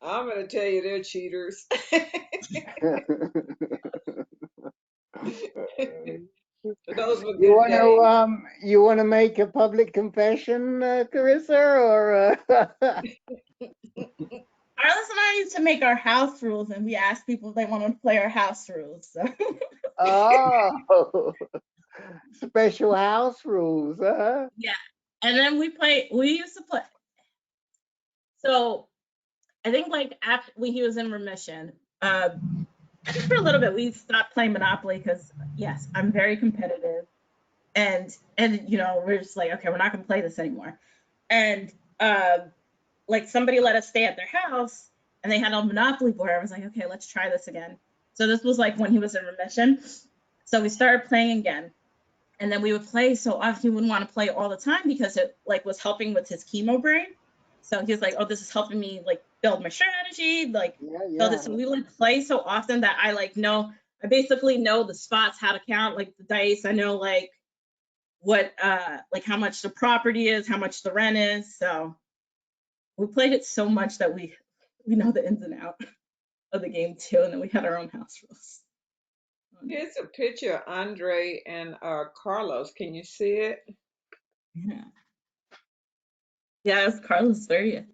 I'm gonna tell you, they're cheaters. Those were good days. You want to make a public confession, Carissa, or? Carlos and I used to make our house rules, and we asked people if they wanted to play our house rules. So. Oh, special house rules, huh? Yeah, and then we used to play. So I think like after when he was in remission, I think for a little bit we stopped playing Monopoly because yes, I'm very competitive, and you know, we're just like, okay, we're not gonna play this anymore. And like somebody let us stay at their house, and they had a Monopoly board. I was like, okay, let's try this again. So this was like when he was in remission. So we started playing again, and then we would play so often. He wouldn't want to play all the time because it like was helping with his chemo brain. So he was like, oh, this is helping me like build my strategy, like build it. So we would play so often that I basically know the spots, how to count like the dice. I know like what like how much the property is, how much the rent is. So we played it so much that we know the ins and outs of the game too, and then we had our own house rules. Here's a picture of Andre and Carlos. Can you see it? Yeah. Yeah, it's Carlos' 30th.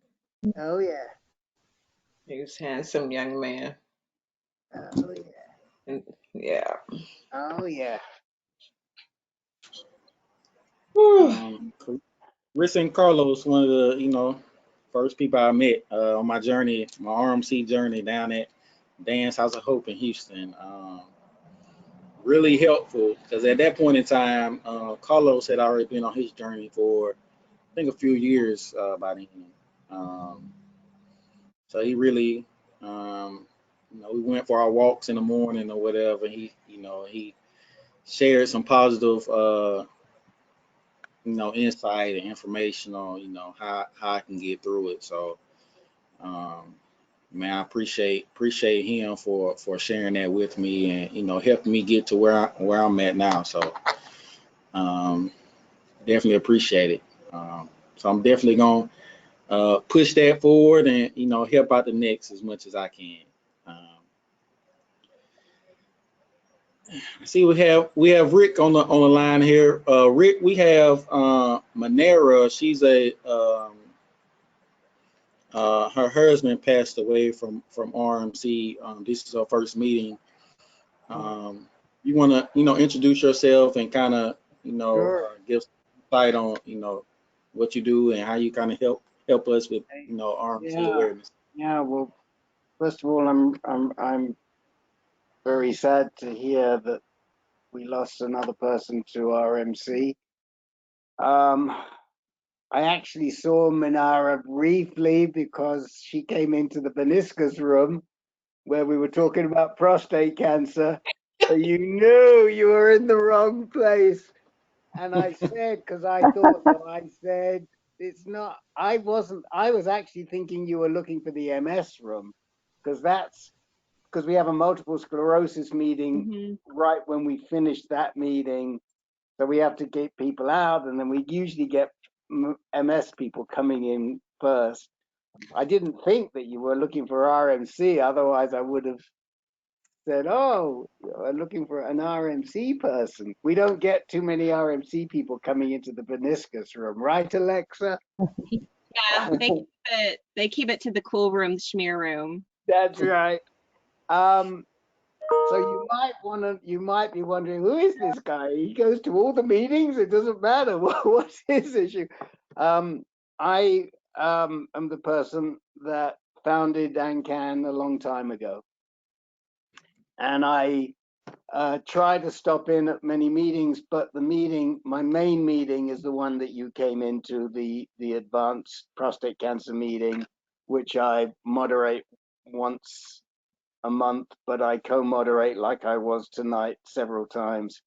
Oh yeah. He was a handsome young man. Oh yeah. And, yeah. Oh yeah. Chris and Carlos, one of the first people I met on my journey, my RMC journey down at Dan's House of Hope in Houston. Really helpful because at that point in time, Carlos had already been on his journey for I think a few years by then. So he really, we went for our walks in the morning or whatever. He shared some positive, insight and information on, how I can get through it. So, man, I appreciate him for sharing that with me and, you know, helping me get to where I'm at now. So definitely appreciate it. So I'm definitely gonna push that forward and, you know, help out the next as much as I can. I see we have Rick on the line here. Rick, we have Manera. She's her husband passed away from RMC. This is her first meeting. You want to, you know, introduce yourself and kind of, you know, Sure. give insight on, you know, what you do and how you kind of help us with, you know, RMC awareness. Yeah. Well, first of all, I'm very sad to hear that we lost another person to RMC. I actually saw Minara briefly because she came into the meniscus room where we were talking about prostate cancer. So you knew you were in the wrong place. And I said, because I thought so, I said, it's not, I was actually thinking you were looking for the MS room, because we have a multiple sclerosis meeting right when we finish that meeting. So we have to get people out, and then we usually get MS people coming in first. I didn't think that you were looking for RMC, otherwise I would have said, oh, I'm looking for an RMC person. We don't get too many RMC people coming into the meniscus room, right, Alexa? Yeah, they keep it to the cool room, the schmear room. That's right. So you might be wondering, who is this guy? He goes to all the meetings. It doesn't matter. What's his issue? I am the person that founded ANCAN a long time ago. And I try to stop in at many meetings, but my main meeting is the one that you came into, the advanced prostate cancer meeting, which I moderate once a month, but I co-moderate like I was tonight several times.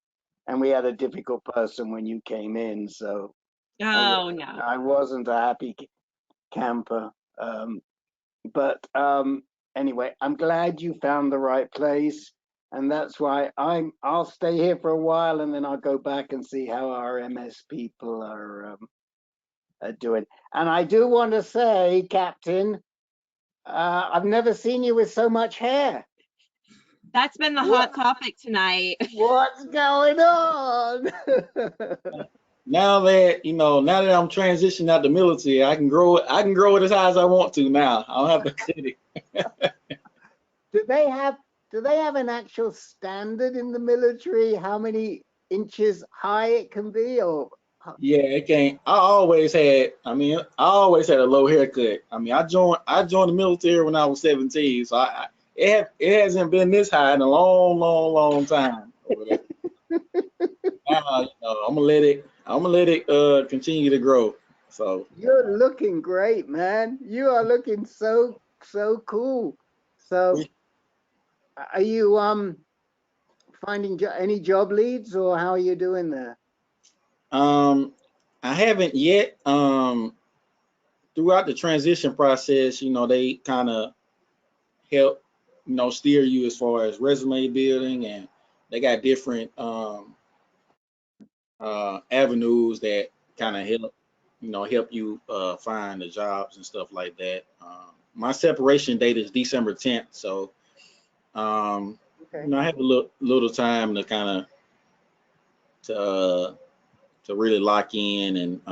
And we had a difficult person when you came in, so Oh, no. I wasn't a happy camper. But anyway, I'm glad you found the right place. And that's why I'll stay here for a while, and then I'll go back and see how our MS people are doing. And I do want to say, Captain, I've never seen you with so much hair. That's been the hot topic tonight. What's going on? Now that I'm transitioning out the military, I can grow it as high as I want to now. I don't have to cut it. Do they have an actual standard in the military, how many inches high it can be? Or yeah, it can't. I always had a low haircut. I mean, I joined the military when I was 17, so it hasn't been this high in a long time. Now, I'm gonna let it continue to grow. So you're looking great, man. You are looking so cool. So are you finding any job leads, or how are you doing there? I haven't yet. Throughout the transition process, they kind of help, steer you as far as resume building, and they got different avenues that kind of help you find the jobs and stuff like that. My separation date is December 10th, so I have a little time to kind of to really lock in and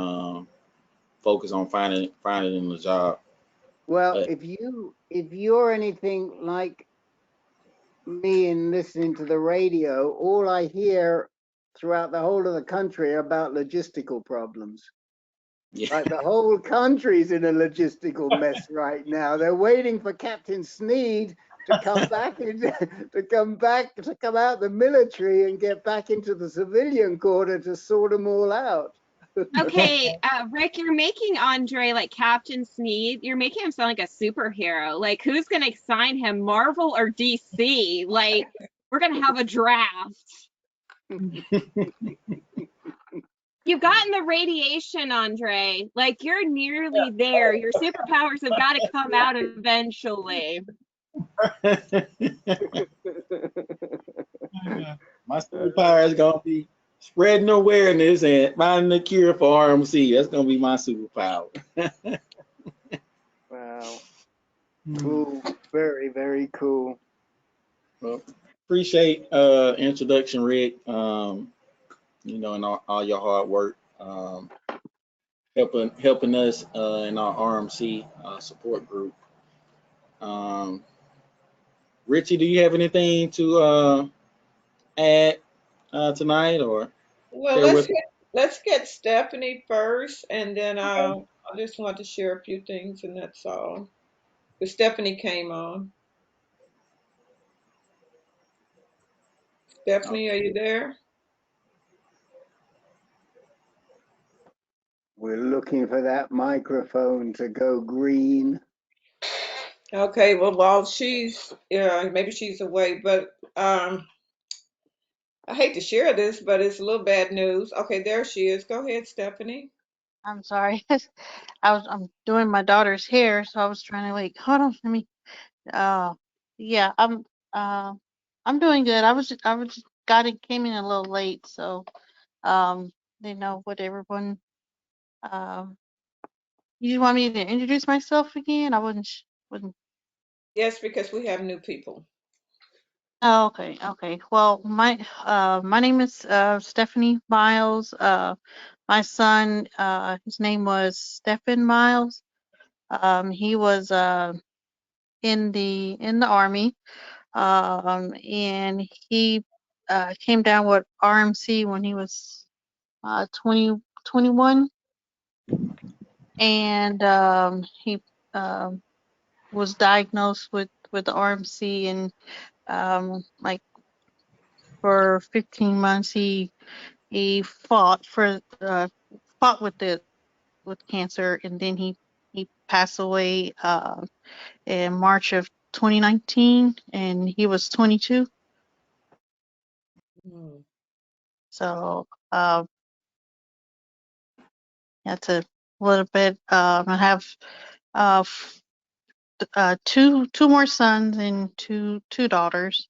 focus on finding the job. Well, if you're anything like me and listening to the radio, all I hear throughout the whole of the country are about logistical problems. Yeah. Like the whole country's in a logistical mess right now. They're waiting for Captain Sneed to come back to come out the military and get back into the civilian quarter to sort them all out. Okay, Rick, you're making Andre like Captain Sneed. You're making him sound like a superhero. Like, who's gonna sign him, Marvel or DC? Like, we're gonna have a draft. You've gotten the radiation, Andre. Like, you're nearly there. Your superpowers have got to come out eventually. My superpower is gonna be spreading awareness and finding the cure for RMC. That's gonna be my superpower. Wow. Cool. Very, very cool. Well, appreciate introduction, Rick. You know, and all your hard work, helping us in our RMC support group. Richie, do you have anything to add tonight, or Well, share with? let's get Stephanie first, and then I just want to share a few things, and that's all. But Stephanie came on. Stephanie, are you there? We're looking for that microphone to go green. Okay, well, while she's, maybe she's away, but I hate to share this, but it's a little bad news. Okay, there she is. Go ahead, Stephanie. I'm sorry. I'm doing my daughter's hair, so I was trying to like hold on for me. Uh yeah, uh I'm doing good. I was just came in a little late, so didn't know what everyone um you want me to introduce myself again? I wasn't Yes, because we have new people. Oh, okay, okay. Well, my name is Stephanie Miles. My son, his name was Stephen Miles. He was in the army, and he came down with RMC when he was 21, and he um, was diagnosed with the RMC, and like for 15 months he fought with cancer, and then he passed away in March of 2019, and he was 22. Hmm. So that's a little bit. I have two more sons and two daughters.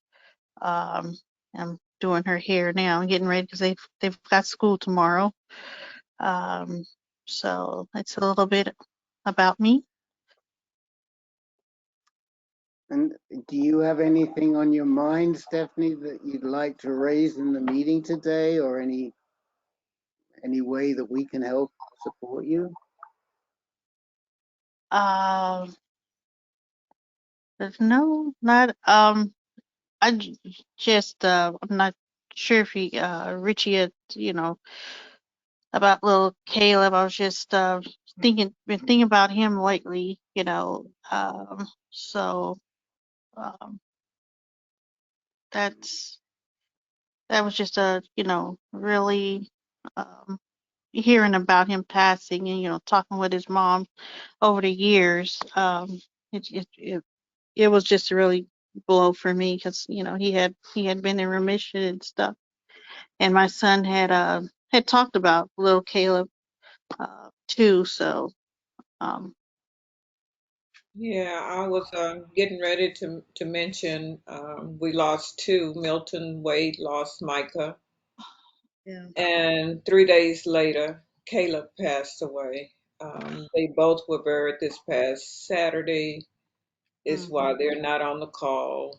Um, I'm doing her hair now. I'm getting ready because they've got school tomorrow. Um, so it's a little bit about me. And do you have anything on your mind, Stephanie, that you'd like to raise in the meeting today, or any way that we can help support you? No, not just I'm not sure if he Richie had, about little Caleb. I was just been thinking about him lately, so um that's that was just really um hearing about him passing, and talking with his mom over the years. It was just a really blow for me because he had been in remission and stuff, and my son had talked about little Caleb too. So um, Yeah, I was getting ready to mention we lost two. Milton Wade lost Micah, yeah. and 3 days later, Caleb passed away. They both were buried this past Saturday. Is Mhm. why they're not on the call.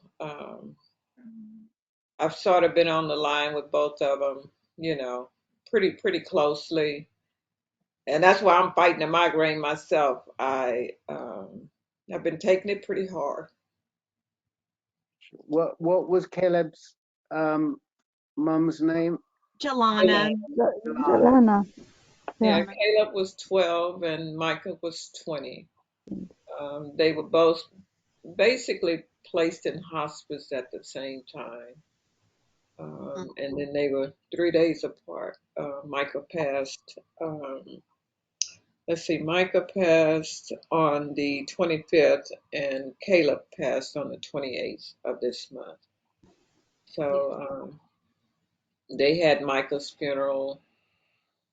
I've sort of been on the line with both of them, pretty closely, and that's why I'm fighting a migraine myself. I've been taking it pretty hard. What was Caleb's mum's name? Jelana. Jelana. Yeah, Yeah. Caleb was 12 and Micah was 20. They were both basically placed in hospice at the same time. And then they were 3 days apart. Micah passed, let's see, Micah passed on the 25th and Caleb passed on the 28th of this month. Yeah. So they had Micah's funeral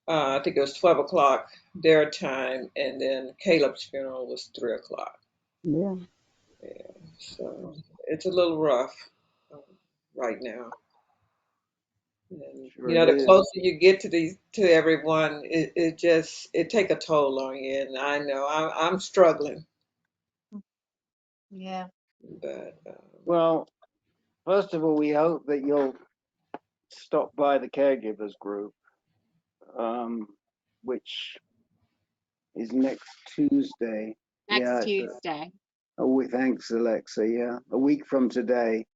I think it was 12 o'clock their time, and then Caleb's funeral was 3 o'clock. Yeah. Yeah, so it's a little rough right now. And Sure it the is. closer you get to everyone, it take a toll on you. And I know I'm struggling, Yeah. but Well, first of all, we hope that you'll stop by the caregivers group, um, which is next Tuesday. Next Yeah. Tuesday. Thanks, Alexa. Yeah, a week from today.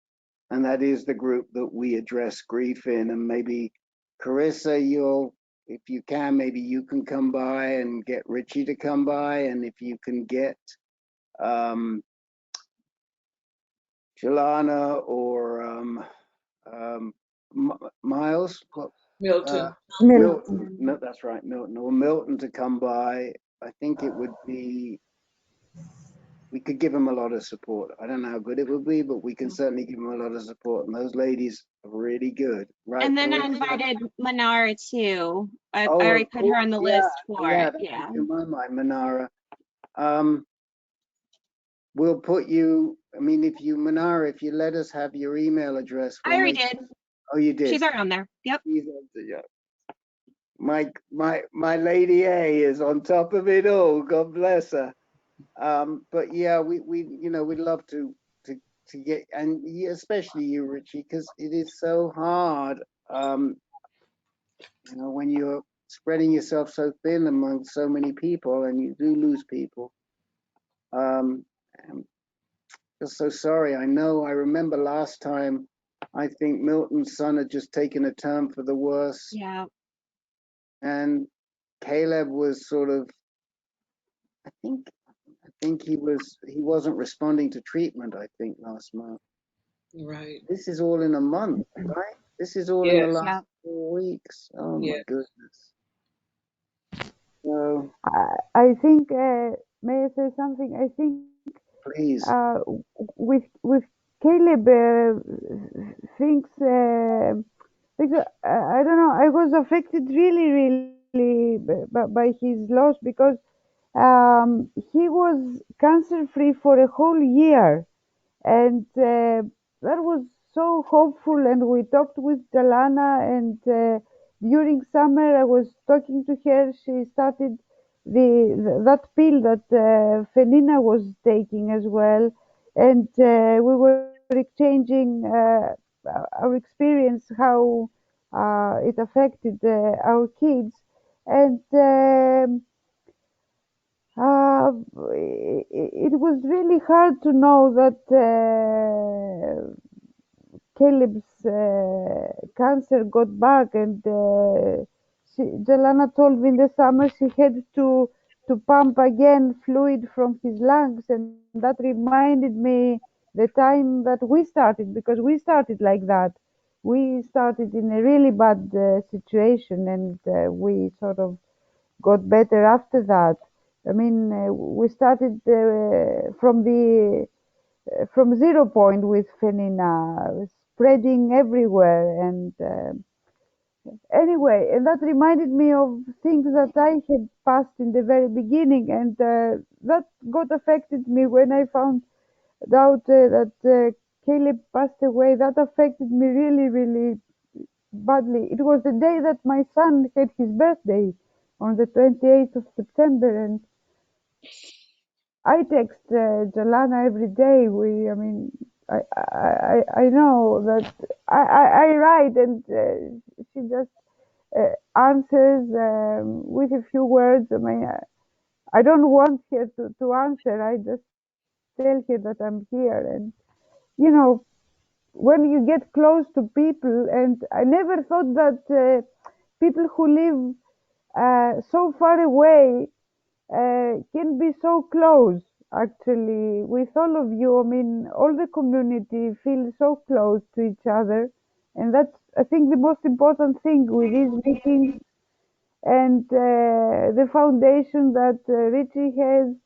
And that is the group that we address grief in. And maybe Carissa, if you can, maybe you can come by and get Richie to come by. And if you can get Jelana or Miles, Milton. Milton. No, that's right, Milton, or Milton to come by. I think it would be, we could give him a lot of support. I don't know how good it would be, but we can certainly give him a lot of support. And those ladies are really good, right? And then I Carissa? invited Manara too. I Oh, already of put her course. on the Yeah, list for yeah, it. that Yeah. was in my mind, Manara. We'll put you, I mean, Manara, if you let us have your email address, I we'll already make. did. Oh, you did? She's already on there. Yep. Yeah. My lady A is on top of it all. God bless her. But yeah, we'd love to get, and especially you, Richie, because it is so hard. When you're spreading yourself so thin among so many people, and you do lose people. I'm just so sorry. I remember last time, I think Milton's son had just taken a turn for the worse. Yeah. And Caleb was sort of, I think he wasn't responding to treatment, I think, last month. Right. This is all in a month, right? This is all in the Yes. last Yeah. 4 weeks. Oh my Yes. goodness. So I think, may I say something? I think please. with Caleb, I don't know. I was affected really, really by his loss because he was cancer free for a whole year, and that was so hopeful. And we talked with Jalana, and during summer I was talking to her. She started that pill that Fenina was taking as well, and we were exchanging our experience, how it affected our kids, and uh, it was really hard to know that Caleb's cancer got back, and Jelana told me in the summer she had to pump again fluid from his lungs, and that reminded me the time that we started, because we started like that. We started in a really bad situation, and we sort of got better after that. I mean, we started from 0 point with Fenina, spreading everywhere. And anyway, and that reminded me of things that I had passed in the very beginning, and that got affected me when I found out that Caleb passed away. That affected me really, really badly. It was the day that my son had his birthday, on the 28th of September, and I text Jalana every day. I know that I write, and she just answers with a few words. I mean, I don't want her to answer. I just tell her that I'm here. And you know, when you get close to people, and I never thought that people who live so far away can be so close, actually, with all of you. I mean, all the community feels so close to each other, and that's, I think, the most important thing with these meetings, and the foundation that Richie has.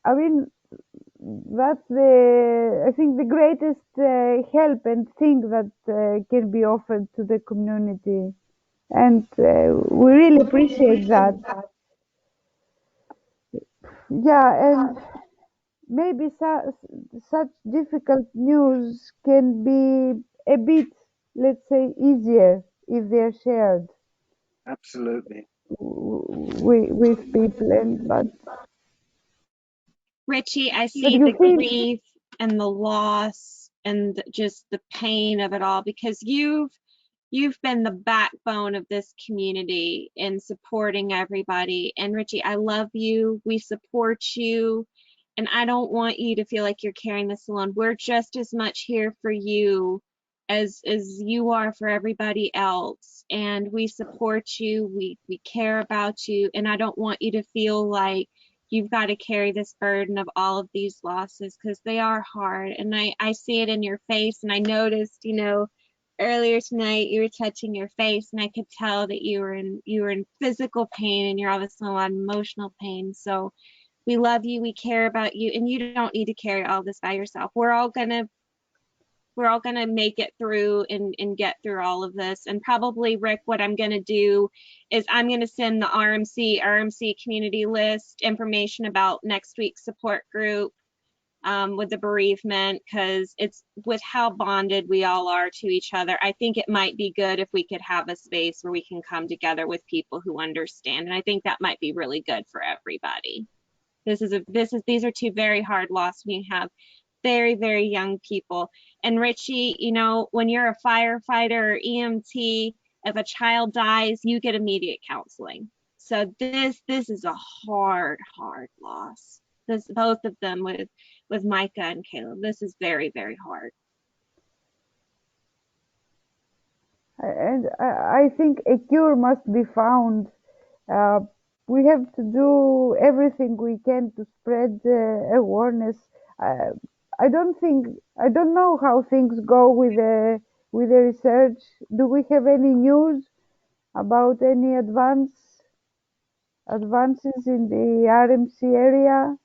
I mean, that's I think, the greatest help and thing that can be offered to the community. and we really appreciate that. Yeah, and maybe such difficult news can be a bit, let's say, easier if they're shared Absolutely. with people. And Richie, I but see you the feel, grief and the loss and just the pain of it all, because you've been the backbone of this community in supporting everybody. And Richie, I love you. We support you. And I don't want you to feel like you're carrying this alone. We're just as much here for you as you are for everybody else. And we support you. We care about you. And I don't want you to feel like you've got to carry this burden of all of these losses, because they are hard. And I see it in your face. And I noticed, earlier tonight you were touching your face, and I could tell that you were in physical pain, and you're obviously in a lot of emotional pain. So we love you, we care about you, and you don't need to carry all this by yourself. We're all gonna make it through and get through all of this. And probably, Rick, what I'm gonna do is I'm gonna send the RMC community list information about next week's support group with the bereavement, because it's with how bonded we all are to each other. I think it might be good if we could have a space where we can come together with people who understand. And I think that might be really good for everybody. These are two very hard losses. We have very, very young people. And Richie, when you're a firefighter or EMT, if a child dies, you get immediate counseling. So this is a hard, hard loss. Both of them with Micah and Caleb. This is very, very hard. and I think a cure must be found. Uh, we have to do everything we can to spread awareness. Uh, I don't know how things go with the research. Do we have any news about any advances in the RMC area?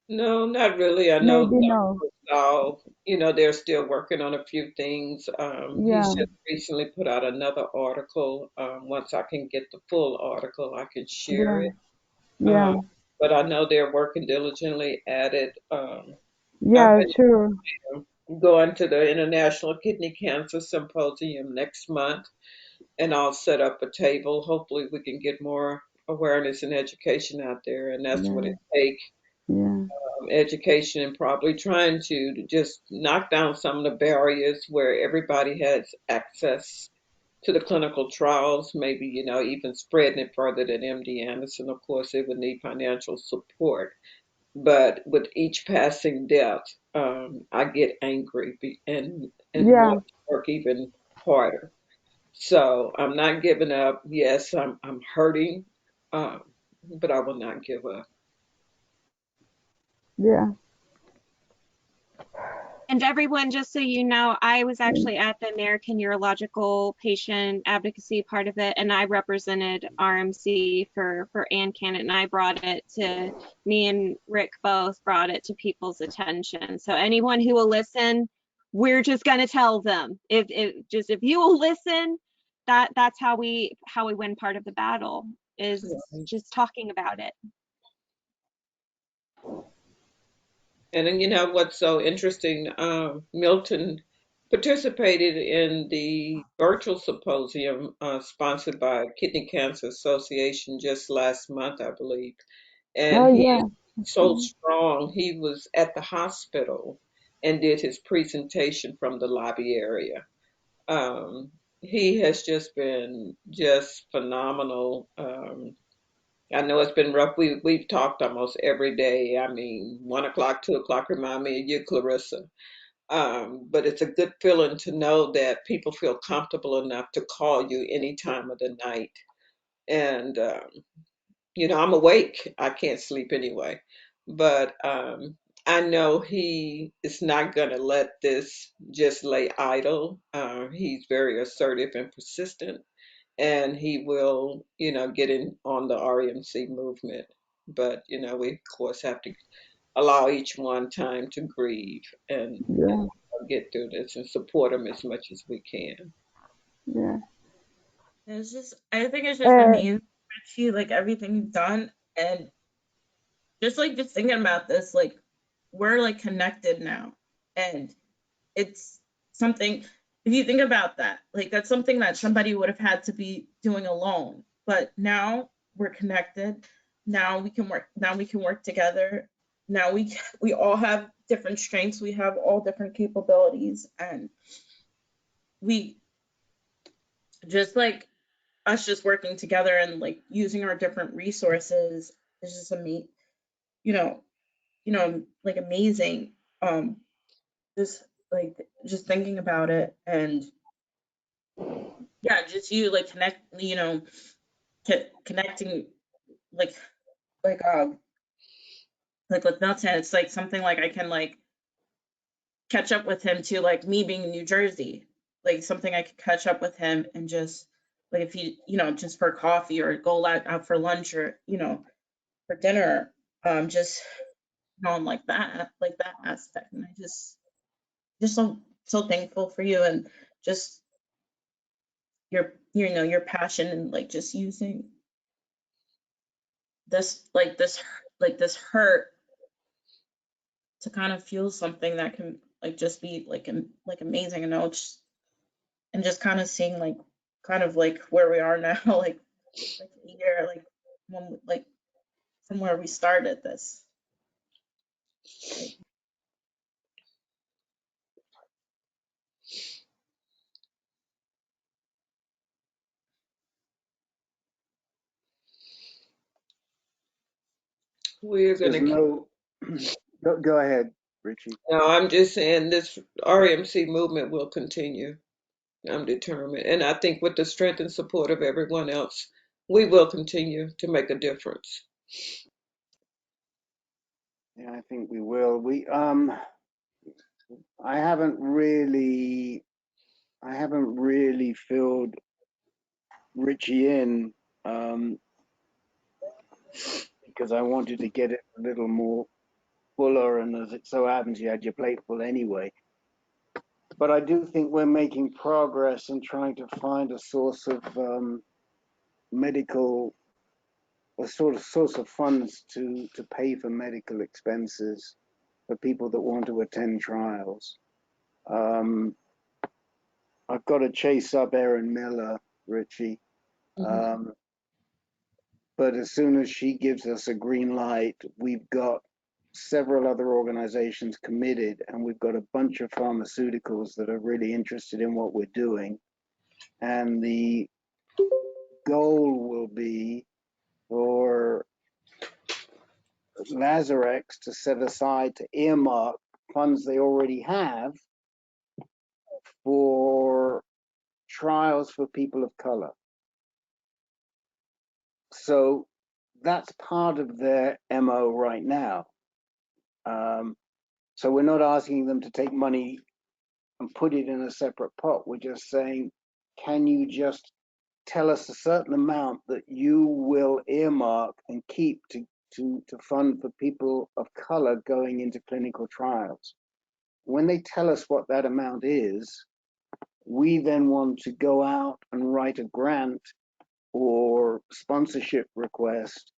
No, not really. I know Maybe Dr. no. Rizal, they're still working on a few things. He's Yeah, just recently put out another article. Once I can get the full article, I can share yeah, it. yeah, Um, but I know they're working diligently at it. I've yeah, sure. been going to the International Kidney Cancer Symposium next month, and I'll set up a table. Hopefully, we can get more awareness and education out there, and that's what Yeah, it takes. yeah, Education and probably trying to just knock down some of the barriers where everybody has access to the clinical trials, maybe, even spreading it further than MD Anderson. Of course, they would need financial support. But with each passing death, I get angry and yeah, want to work even harder. So I'm not giving up. Yes, I'm hurting, um, but I will not give up. yeah. And everyone, just so you know, I was actually at the American Urological Patient Advocacy part of it, and I represented RMC for Ann Cannon, and I brought it to, me and Rick both brought it to people's attention. So anyone who will listen, we're just going to tell them. If you will listen, that's how we win part of the battle, is just talking about it. And then what's so interesting, Milton participated in the virtual symposium sponsored by Kidney Cancer Association just last month, I believe. And Oh, he yeah. is so strong. He was at the hospital and did his presentation from the lobby area. He has just been just phenomenal. I know it's been rough. We've talked almost every day. I mean, 1 o'clock, 2 o'clock remind me of you, Clarissa. But it's a good feeling to know that people feel comfortable enough to call you any time of the night. And I'm awake. I can't sleep anyway. But I know he is not going to let this just lay idle. He's very assertive and persistent, and he will, get in on the RMC movement. But, we of course have to allow each one time to grieve and Yeah, get through this and support them as much as we can. yeah. It's just, I think it's just amazing, Richie, like everything you've done, and just like just thinking about this, like we're like connected now, and it's something. If you think about that, like that's something that somebody would have had to be doing alone, but now we're connected. Now we can work. Now we can work together. Now we all have different strengths. We have all different capabilities, and we just like us just working together and like using our different resources is just you know, like amazing. Just like just thinking about it, and yeah, just you like connecting like like um like with Milton. It's like something like I can like catch up with him too, like me being in New Jersey, like something I could catch up with him and just like if he, just for coffee or go out for lunch or, for dinner, just like that aspect. And I just so thankful for you and just your passion and like just using this hurt to kind of fuel something that can like just be like amazing. And just kind of seeing like kind of like where we are now, like a year, like when like from where we started this. Like, We're There's gonna keep. no. Go ahead, Richie. No, I'm just saying this RMC movement will continue. I'm determined, and I think with the strength and support of everyone else, we will continue to make a difference. Yeah, I think we will. I haven't really filled Richie in because I wanted to get it a little more fuller, and as it so happens, you had your plate full anyway. But I do think we're making progress in trying to find a source of source of funds to pay for medical expenses for people that want to attend trials. I've got to chase up Erin Miller, Richie. But as soon as she gives us a green light, we've got several other organizations committed, and we've got a bunch of pharmaceuticals that are really interested in what we're doing. And the goal will be for Lazarex to set aside to earmark funds they already have for trials for people of color. So that's part of their MO right now. So we're not asking them to take money and put it in a separate pot. We're just saying, can you just tell us a certain amount that you will earmark and keep to fund for people of color going into clinical trials? When they tell us what that amount is, we then want to go out and write a grant or sponsorship request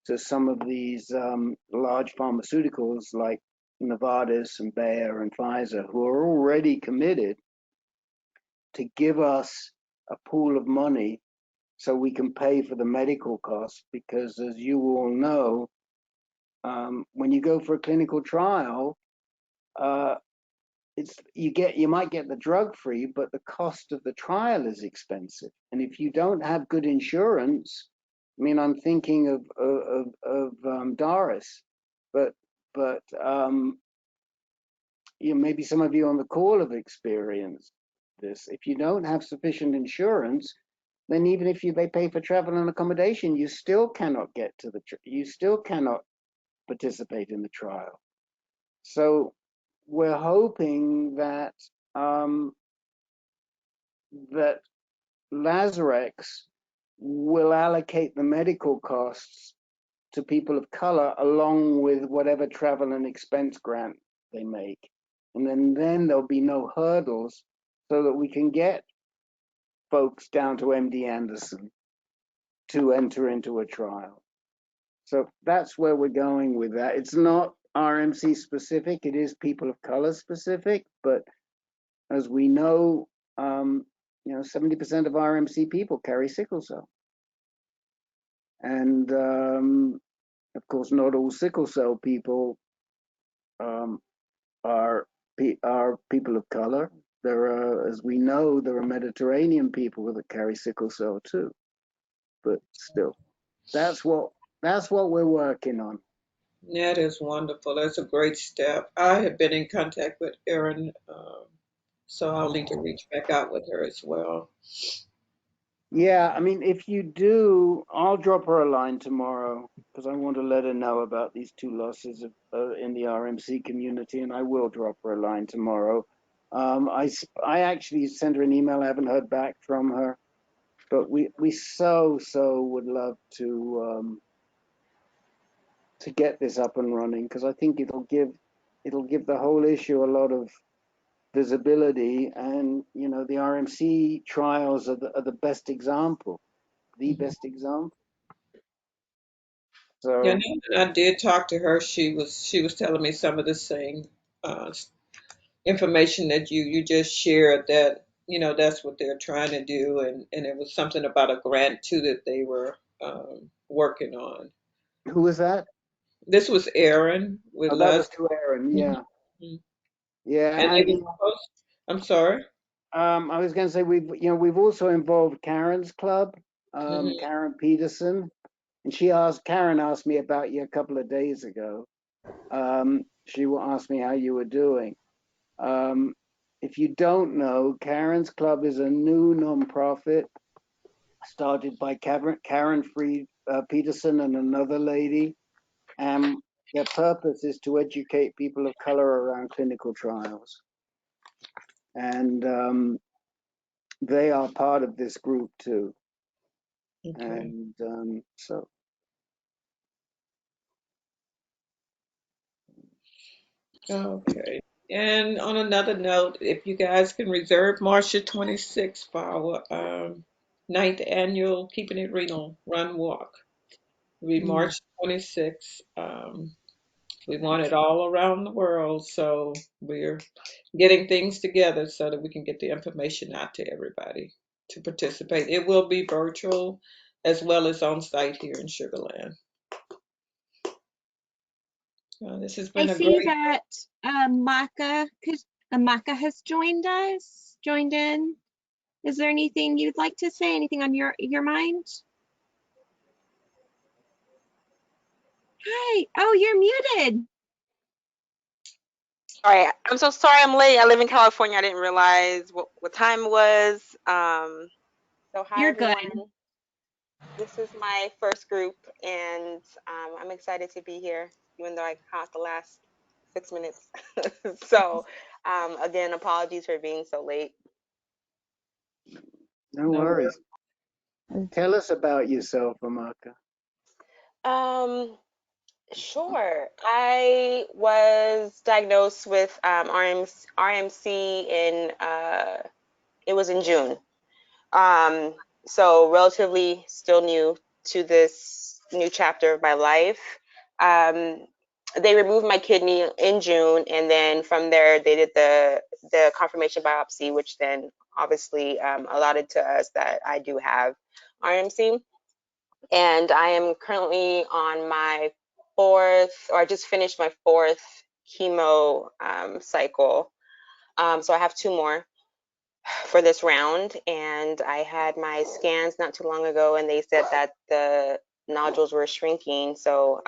to some of these large pharmaceuticals like Novartis and Bayer and Pfizer, who are already committed to give us a pool of money so we can pay for the medical costs. Because as you all know, when you go for a clinical trial, you might get the drug free, but the cost of the trial is expensive. And if you don't have good insurance, I mean, I'm thinking of Doris, but maybe some of you on the call have experienced this. If you don't have sufficient insurance, then even if they pay for travel and accommodation, you still cannot you still cannot participate in the trial. So we're hoping that that Lazarex will allocate the medical costs to people of color along with whatever travel and expense grant they make. And then there'll be no hurdles so that we can get folks down to MD Anderson to enter into a trial. So that's where we're going with that. It's not RMC specific, it is people of color specific, but as we know, 70% of RMC people carry sickle cell. And of course, not all sickle cell people are people of color. There are, as we know, there are Mediterranean people that carry sickle cell too. But still, that's what we're working on. That is wonderful. That's a great step. I have been in contact with Erin, so I'll need to reach back out with her as well. Yeah, I mean, if you do, I'll drop her a line tomorrow because I want to let her know about these 2 losses in the RMC community, and I will drop her a line tomorrow. I actually sent her an email. I haven't heard back from her, but we so would love to get this up and running because I think it'll give the whole issue a lot of visibility, and the RMC trials are the best example, best example. So Yeah, I did talk to her. She was telling me some of the same information that you just shared, that that's what they're trying to do, and it was something about a grant too that they were working on. who was that? This was Erin with Oh, that was Les. to Aaron. Yeah. Mhm. Yeah, And and they were supposed, I'm sorry. I was going to say we've also involved Karen's club, Mhm. Karen Peterson, and Karen asked me about you a couple of days ago. She asked me how you were doing. If you don't know, Karen's club is a new nonprofit started by Karen Peterson and another lady, and their purpose is to educate people of color around clinical trials. And they are part of this group too. Okay. And so. Okay. And on another note, if you guys can reserve March 26th for our 9th annual Keeping It Renal Run Walk. It'll be March 26th. We want it all around the world, so we're getting things together so that we can get the information out to everybody to participate. It will be virtual as well as on site here in Sugar Land. This has I been a see great. that Maka has joined in. Is there anything you'd like to say? Anything on your mind? Hi. Oh, you're muted. All right, I'm so sorry I'm late. I live in California. I didn't realize what time it was. So hi You're everyone. good. This is my first group, and I'm excited to be here, even though I caught the last 6 minutes. So again, apologies for being so late. No worries. Tell us about yourself, Amaka. Sure. I was diagnosed with RMC in it was in June. So relatively still new to this new chapter of my life. They removed my kidney in June, and then from there they did the confirmation biopsy, which then obviously allotted to us that I do have RMC. And I am currently on my 4th, or I just finished my 4th chemo cycle. So I have 2 more for this round, and I had my scans not too long ago, and they said that the nodules were shrinking. So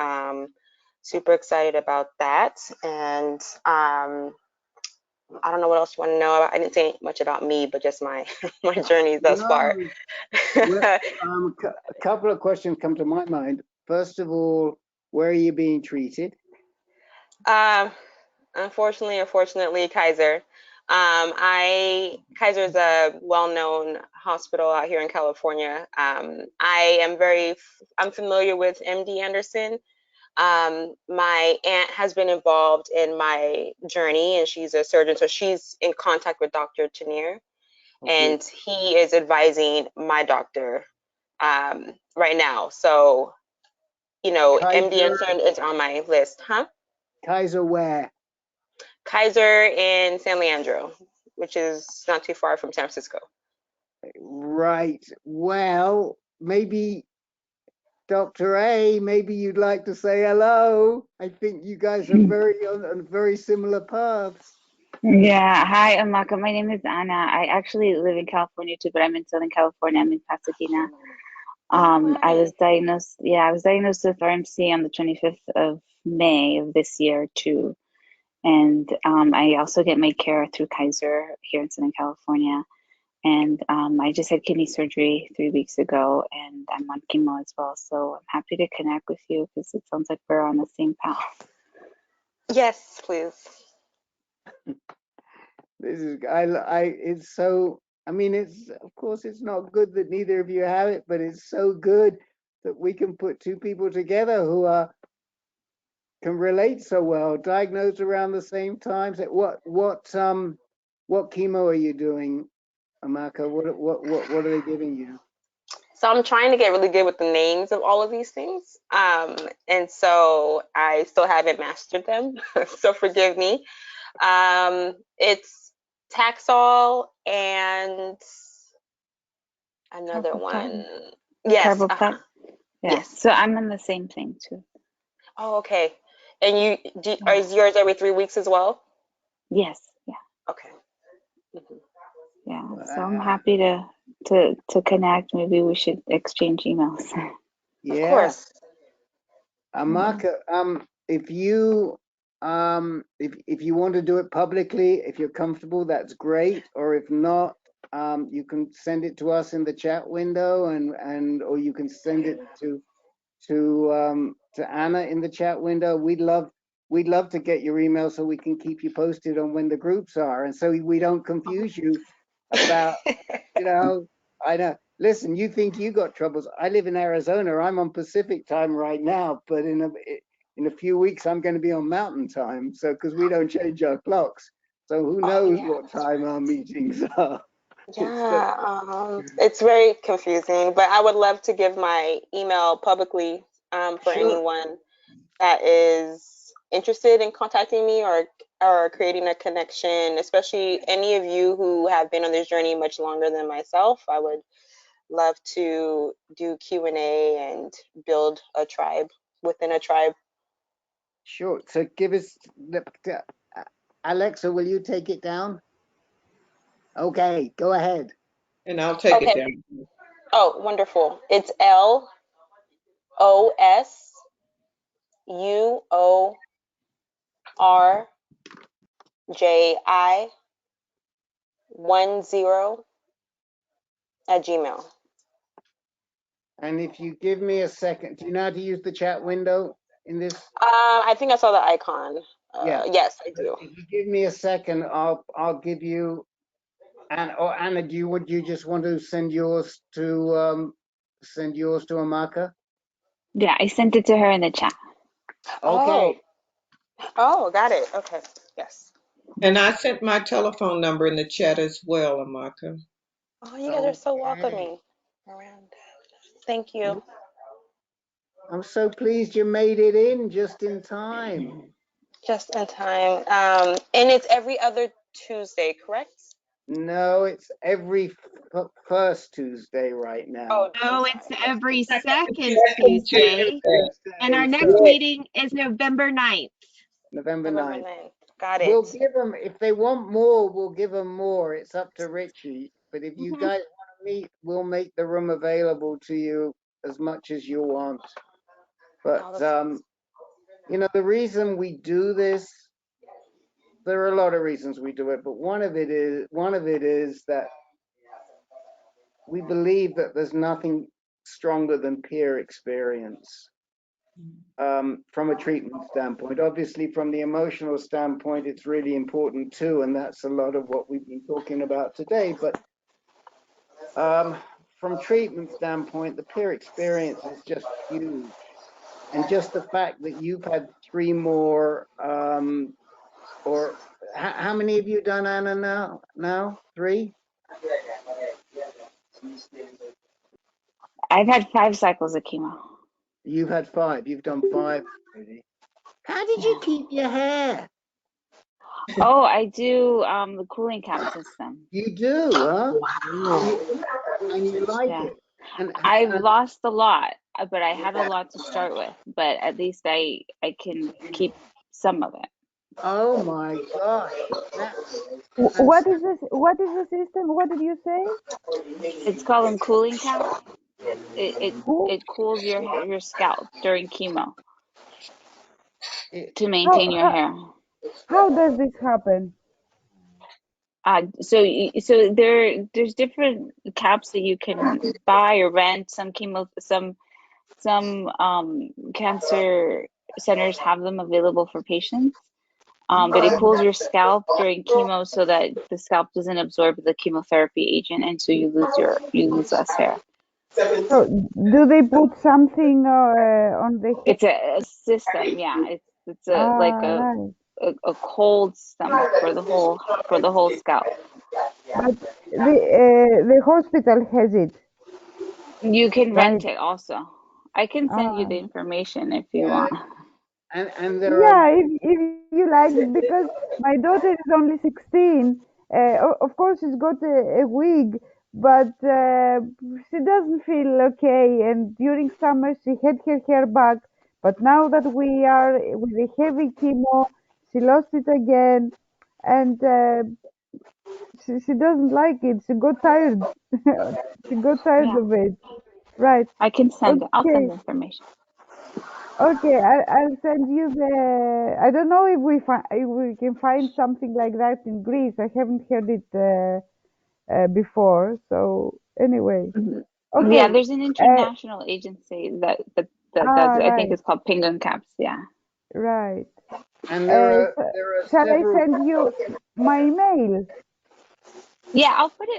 super excited about that. And I don't know what else you want to know about. I didn't say much about me, but just my my journey thus far. A couple of questions come to my mind. First of all, where are you being treated? Unfortunately or fortunately, Kaiser. Kaiser is a well-known hospital out here in California. I'm familiar with MD Anderson. My aunt has been involved in my journey, and she's a surgeon, so she's in contact with Dr. Tenier. Okay. and he is advising my doctor right now. So, you know, MD Kaiser, intern is on my list, huh? Kaiser where? Kaiser in San Leandro, which is not too far from San Francisco. Right. Well, maybe Dr. A, maybe you'd like to say hello. I think you guys are very on very similar paths. Yeah. Hi, Amaka. My name is Anna. I actually live in California too, but I'm in Southern California. I'm in Pasadena. I was diagnosed, yeah, I was diagnosed with RMC on the 25th of May of this year too. And I also get my care through Kaiser here in Southern California. And I just had kidney surgery 3 weeks ago, and I'm on chemo as well. So I'm happy to connect with you because it sounds like we're on the same path. Yes, please. This is it's so, I mean, it's, of course it's not good that neither of you have it, but it's so good that we can put two people together who can relate so well, diagnosed around the same time. So what chemo are you doing, Amaka? What are they giving you? So I'm trying to get really good with the names of all of these things. And so I still haven't mastered them. So forgive me. It's Taxol and another one. Yes. Carboplatin. Yeah. Yes. So I'm on the same thing too. Oh, okay. And is yours every 3 weeks as well? Yes. Yeah. Okay. Yeah. So I'm happy to connect. Maybe we should exchange emails. Yeah. Of course. Amaka, if you want to do it publicly, if you're comfortable, that's great. Or if not, you can send it to us in the chat window, or you can send it to Anna in the chat window. We'd love to get your email so we can keep you posted on when the groups are, and so we don't confuse you about, I know. Listen, you think you got troubles. I live in Arizona. I'm on Pacific time right now, but in a few weeks I'm going to be on Mountain time. So because we don't change our clocks, so who knows what time our meetings are. Yeah, it's very confusing, but I would love to give my email publicly for anyone that is interested in contacting me or creating a connection, especially any of you who have been on this journey much longer than myself. I would love to do Q&A and build a tribe within a tribe. Sure. So give us, Alexa, will you take it down? Okay, go ahead. And I'll take it down. Oh, wonderful. It's LOSUORJI10@gmail. And if you give me a second, do you know how to use the chat window in this? I think I saw the icon. Yeah. Yes, I do. If you give me a second, I'll give you. Anna, would you just want to send yours to Amaka? Yeah, I sent it to her in the chat. Okay. Oh, got it. Okay. Yes. And I sent my telephone number in the chat as well, Amaka. Oh, you guys are so welcoming around. Thank you. I'm so pleased you made it in just in time. Just in time. And it's every other Tuesday, correct? No, it's every first Tuesday right now. Oh, no, it's every second Tuesday. And our next meeting is November 9th. November 9th. Got it. We'll give them, if they want more, we'll give them more. It's up to Richie. But if you guys want to meet, we'll make the room available to you as much as you want. But, the reason we do this, there are a lot of reasons we do it, but one of it is that we believe that there's nothing stronger than peer experience. From a treatment standpoint. Obviously, from the emotional standpoint, it's really important too, and that's a lot of what we've been talking about today. But from treatment standpoint, the peer experience is just huge. And just the fact that you've had 3 more, or how many have you done, Anna, now? 3? I've had 5 cycles of chemo. You've had 5. You've done 5 already. How did you keep your hair? Oh, I do the cooling cap system. You do, huh? Wow. And you like Yeah. it. And I've lost a lot, but I had a lot to start with. But at least I can keep some of it. oh my gosh. What is this? What is the system? What did you say? It's called a cooling cap. It Who? cools your scalp during chemo to How, maintain your hair. how does this happen? So there's different caps that you can buy or rent. Some cancer centers have them available for patients. But it cools your scalp during chemo so that the scalp doesn't absorb the chemotherapy agent, and so you lose less hair. So, do they put something on the It's a system, yeah. It's like right. a cold system for the whole scalp. But the hospital has it, You can right? rent it also. I can send you the information if you want. And there are Yeah, if you like, because my daughter is only 16. Of course, she's got a wig, but she doesn't feel okay. And during summer, she had her hair back. But now that we are with the heavy chemo, she lost it again, and she doesn't like it. She got tired. She got tired Yeah, of it. Right. I can send it. I'll send Okay. the information. Okay, I'll send you the. I don't know if we can find something like that in Greece. I haven't heard it before. So anyway, Yeah, okay. there's an international agency that does it. I think Right, it's called Penguin Caps. Yeah. right. and there are Shall I several. send you my email? Yeah,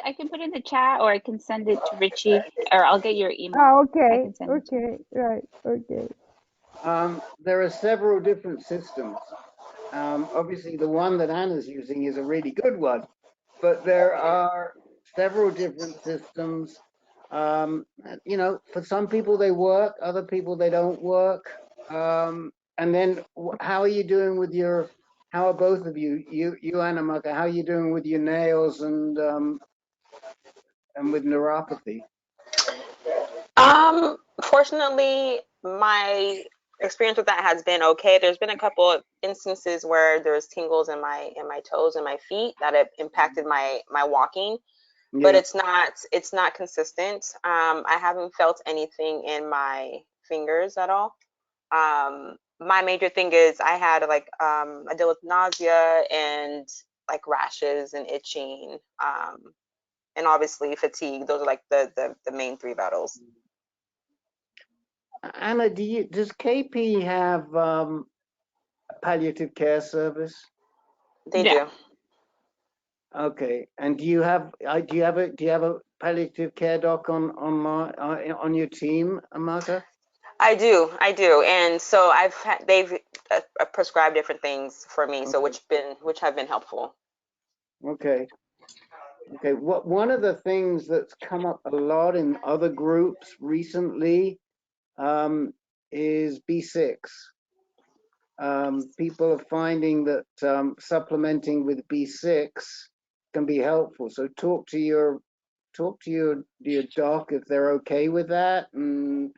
I can put it in the chat, or I can send it to Richie, or I'll get your email. I Okay, can send it to okay, right, okay. There are several different systems. Obviously, the one that Anna's using is a really good one, but there are several different systems. For some people they work, other people they don't work. And then how are you doing with your? How are both of you, Anna Maka, how are you doing with your nails and with neuropathy? Fortunately, my experience with that has been okay. There's been a couple of instances where there's tingles in my toes and my feet that have impacted my walking, but Yeah. it's not consistent. I haven't felt anything in my fingers at all. My major thing is I had I deal with nausea and like rashes and itching, and obviously fatigue. Those are like the main 3 battles. Anna, does KP have a palliative care service? They Yeah. do. Okay, and do you have a palliative care doc on your team, Amaka? I do, and so they've prescribed different things for me, so which have been helpful. Okay. One of the things that's come up a lot in other groups recently is B6. People are finding that supplementing with B6 can be helpful. So talk to your doc if they're okay with that, and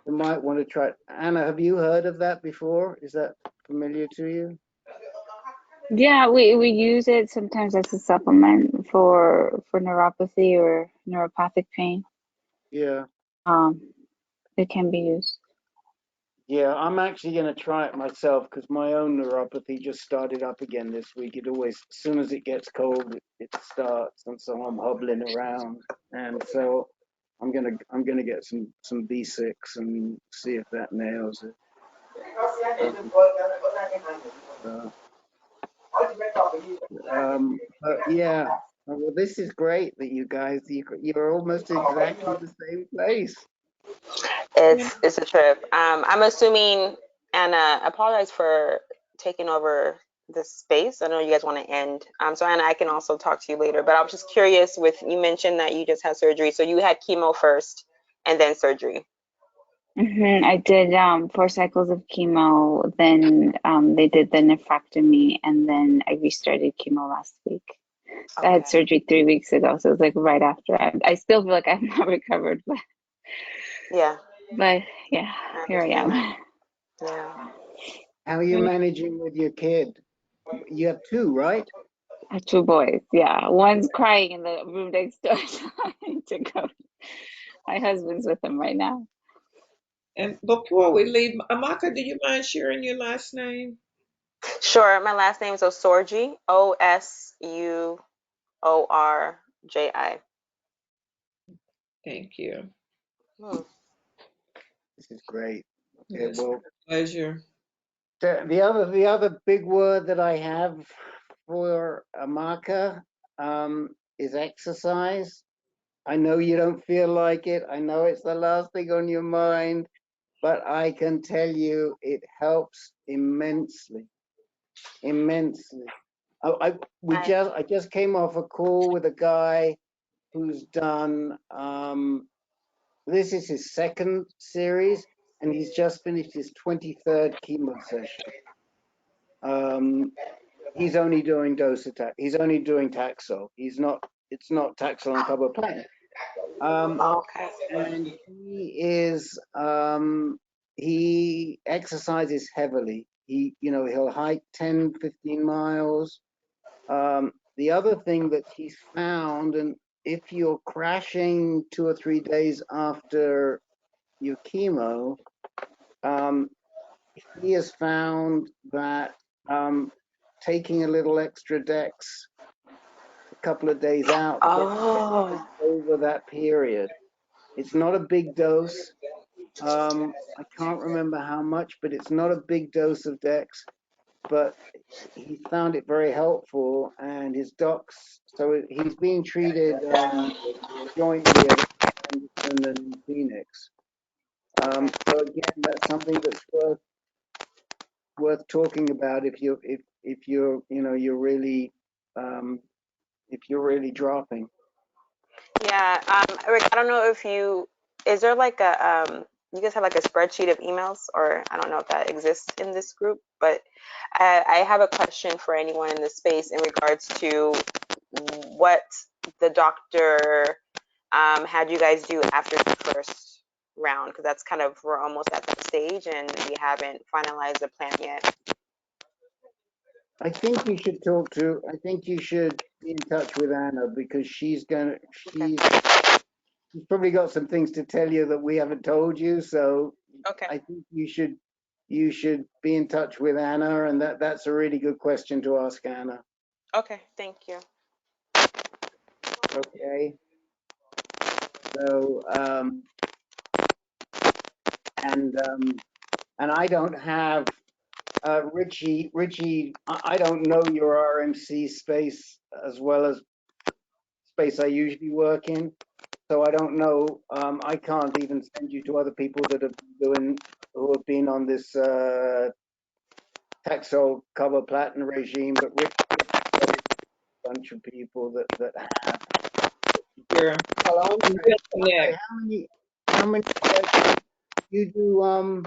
you might want to try. Anna, have you heard of that before? Is that familiar to you? Yeah, we use it sometimes as a supplement for neuropathy or neuropathic pain. Yeah. It can be used. Yeah, I'm actually going to try it myself because my own neuropathy just started up again this week. It always, as soon as it gets cold, it starts, and so I'm hobbling around. And so I'm gonna get some B6 and see if that nails it. But yeah, well, this is great that you guys you're almost exactly the same place. It's a trip. I'm assuming, Anna, apologize for taking over this space. I know you guys want to end. So Anna, I can also talk to you later, but I was just curious with, you mentioned that you just had surgery. So you had chemo first and then surgery. I did 4 cycles of chemo, then they did the nephrectomy, and then I restarted chemo last week. I had surgery 3 weeks ago, so it was like right after. I still feel like I've not recovered, but yeah, here I am. Yeah. How are you managing with your kid? You have 2, right? I have 2 boys. Yeah, one's crying in the room next door. So I need to go. My husband's with him right now. And before we leave, Amaka, do you mind sharing your last name? Sure. My last name is Osorji, Osuorji. Thank you. This is great. Okay, It's well, a pleasure. the other big word that I have for Amaka is exercise. I know you don't feel like it. I know it's the last thing on your mind, but I can tell you it helps immensely, immensely. I just came off a call with a guy who's done this is his 2nd series, and he's just finished his 23rd chemo session. He's only doing he's only doing Taxol. It's not Taxol and carboplatin. And he exercises heavily. He'll hike 10, 15 miles. The other thing that he's found, and if you're crashing 2 or 3 days after your chemo, he has found that taking a little extra Dex a couple of days out gets over that period. It's not a big dose. I can't remember how much, but it's not a big dose of Dex. But he found it very helpful, and his docs. So he's being treated jointly at Anderson and Phoenix. So again, that's something that's worth talking about if you're really dropping. Yeah. Rick, I don't know if is there like you guys have like a spreadsheet of emails, or I don't know if that exists in this group, but I have a question for anyone in the space in regards to what the doctor had you guys do after the first round, because that's kind of, we're almost at that stage and we haven't finalized the plan yet. I think you should be in touch with Anna, because she's probably got some things to tell you that we haven't told you. So I think you should be in touch with Anna, and that's a really good question to ask Anna. Okay, thank you. Okay. So and I don't have Richie, I don't know your RMC space as well as space I usually work in, so I don't know. I can't even send you to other people who have been on this Taxol carboplatin regime, but Rich a bunch of people that have. Sure. Well, Andre, how many you do?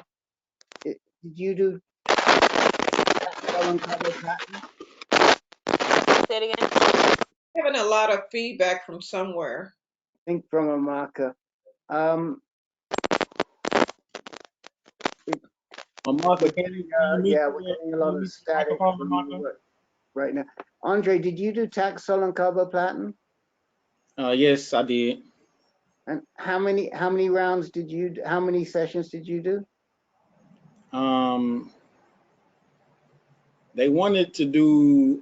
Did you do Taxol and carboplatin? Say it again. Having a lot of feedback from somewhere. I think from a marker. Martha, we're getting a lot of static right now. Andre, did you do Taxol and carboplatin? Yes, I did. And how many rounds did you? How many sessions did you do? They wanted to do.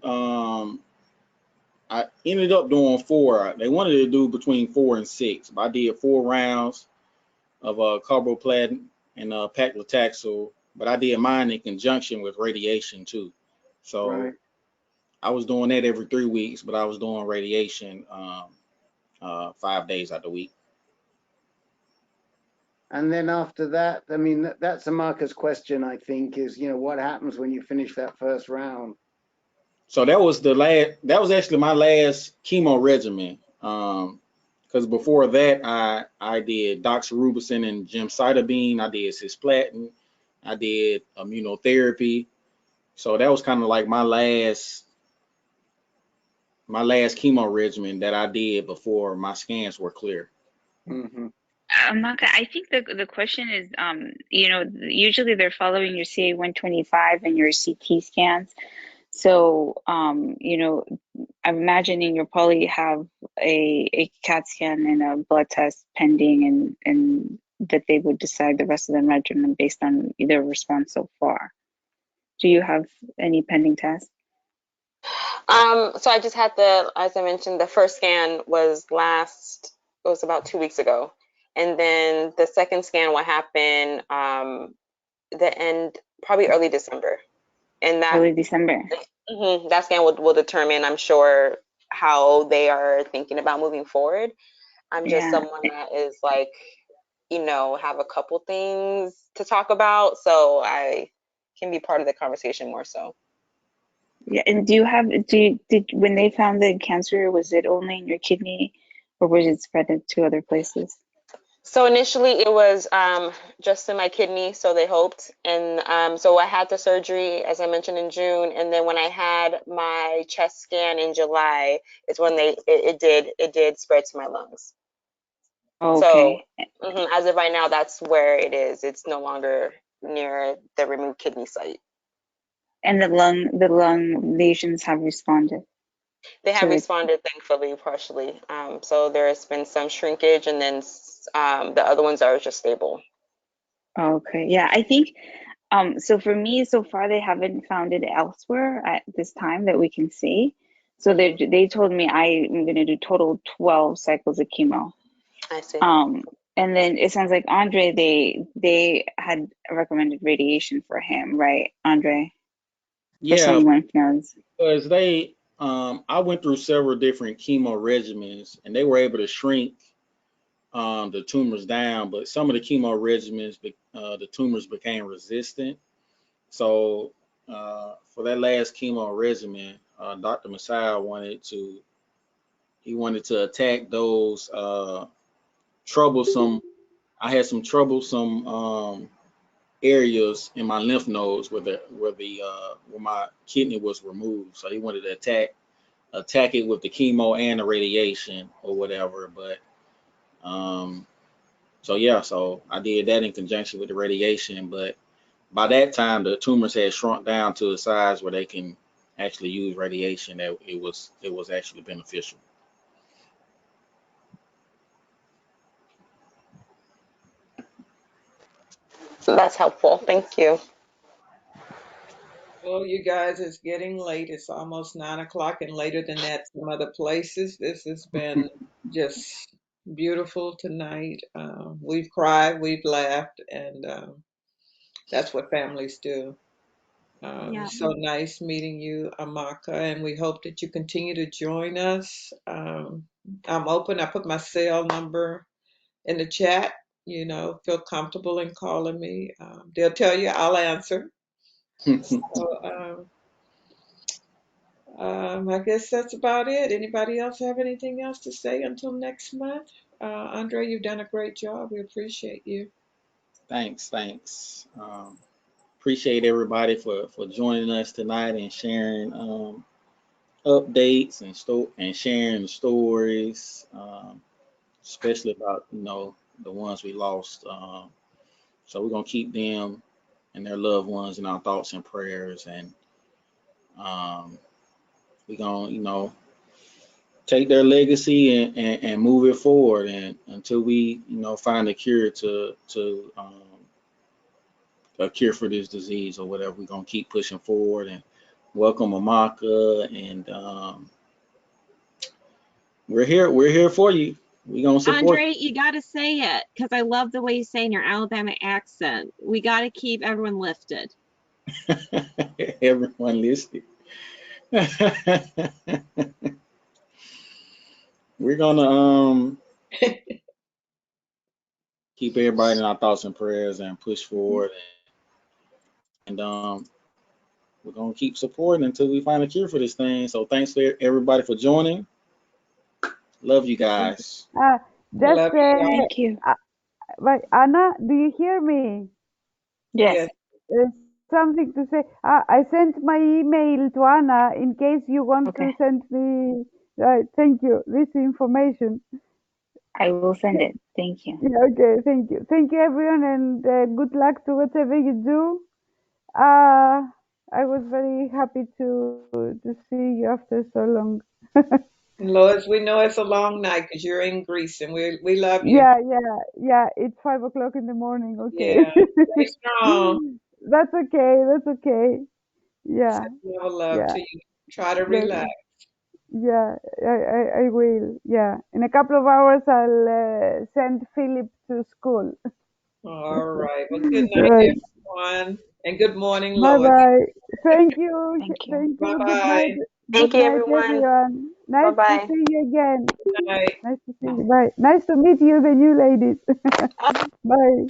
I ended up doing 4. They wanted to do between 4 and 6, but I did 4 rounds of carboplatin and paclitaxel, but I did mine in conjunction with radiation too. So I was doing that every 3 weeks, but I was doing radiation 5 days out of the week. And then after that, I mean, that's a Marcus question, I think, is, what happens when you finish that first round? So that was that was actually my last chemo regimen. Because before that, I did doxorubicin and gemcitabine. I did cisplatin. I did immunotherapy. So that was kind of like my last chemo regimen that I did before my scans were clear. Mm-hmm. Amaka, I think the question is, usually they're following your CA-125 and your CT scans. So, I'm imagining you'll probably have a CAT scan and a blood test pending, and that they would decide the rest of the regimen based on their response so far. Do you have any pending tests? So I just had as I mentioned, the first scan was about 2 weeks ago. And then the second scan will happen probably early December. And Early December. that scan will determine, I'm sure, how they are thinking about moving forward. I'm just someone that is like, have a couple things to talk about, so I can be part of the conversation more so. Yeah, and when they found the cancer, was it only in your kidney, or was it spread to other places? So initially it was just in my kidney, so they hoped. And so I had the surgery, as I mentioned, in June. And then when I had my chest scan in July, is when it did spread to my lungs. Okay. So as of right now, that's where it is. It's no longer near the removed kidney site. And the lung lesions have responded. They have responded, thankfully, partially. So there has been some shrinkage, and then the other ones are just stable. Okay. Yeah, I think so for me, so far they haven't found it elsewhere at this time that we can see. So they told me I'm going to do total 12 cycles of chemo. I see. And then it sounds like Andre, they had recommended radiation for him, right, Andre? Yeah, for some lymph nodes. Because I went through several different chemo regimens, and they were able to shrink the tumors down, but some of the chemo regimens, the tumors became resistant. So for that last chemo regimen, Dr. Messiah wanted to attack those troublesome. I had some troublesome areas in my lymph nodes where my kidney was removed. So he wanted to attack it with the chemo and the radiation or whatever. But so I did that in conjunction with the radiation. But by that time, the tumors had shrunk down to a size where they can actually use radiation. That it was actually beneficial. So that's helpful. Thank you. Well, you guys, it's getting late. It's almost 9 o'clock, and later than that, some other places. This has been just beautiful tonight. We've cried, we've laughed, and that's what families do. So nice meeting you, Amaka, and we hope that you continue to join us. I'm open. I put my cell number in the chat. Feel comfortable in calling me. They'll tell you, I'll answer. So, I guess that's about it. Anybody else have anything else to say until next month? Andre, you've done a great job. We appreciate you. Thanks. Appreciate everybody for joining us tonight and sharing updates and sharing the stories, especially about the ones we lost. So we're gonna keep them and their loved ones in our thoughts and prayers, and we're gonna take their legacy and move it forward, and until we find a cure to a cure for this disease or whatever, we're gonna keep pushing forward. And welcome Amaka, and we're here for you. We're gonna support Andre, you got to say it because I love the way you say in your Alabama accent. We got to keep everyone lifted. everyone listening. We're gonna keep everybody in our thoughts and prayers and push forward, and we're gonna keep supporting until we find a cure for this thing. So thanks for everybody for joining. Love you guys. Just Love you guys. Thank you. but Anna, do you hear me? Yes. Yes. Something to say. I sent my email to Anna in case you want Okay. to send me. Thank you. This information. I will send it. Thank you. Yeah, okay, thank you. Thank you, everyone, and good luck to whatever you do. I was very happy to see you after so long. And Lois, we know it's a long night because you're in Greece, and we love you. Yeah. It's 5 o'clock in the morning. Okay. Yeah. Stay strong. That's okay. That's okay. Yeah. Send love Yeah. to you. Try to Yes. relax. Yeah. I will. Yeah. In a couple of hours, I'll send Philip to school. All right. Well, good night, Right. everyone. And good morning, Bye Lois. bye. Thank you. Thank you. Thank you. Good night. Bye-bye. Thank Good you, night, everyone. everyone. Nice to Bye-bye. see you again. Good night. Nice to see you. Bye. Nice to meet you, the new ladies. Bye.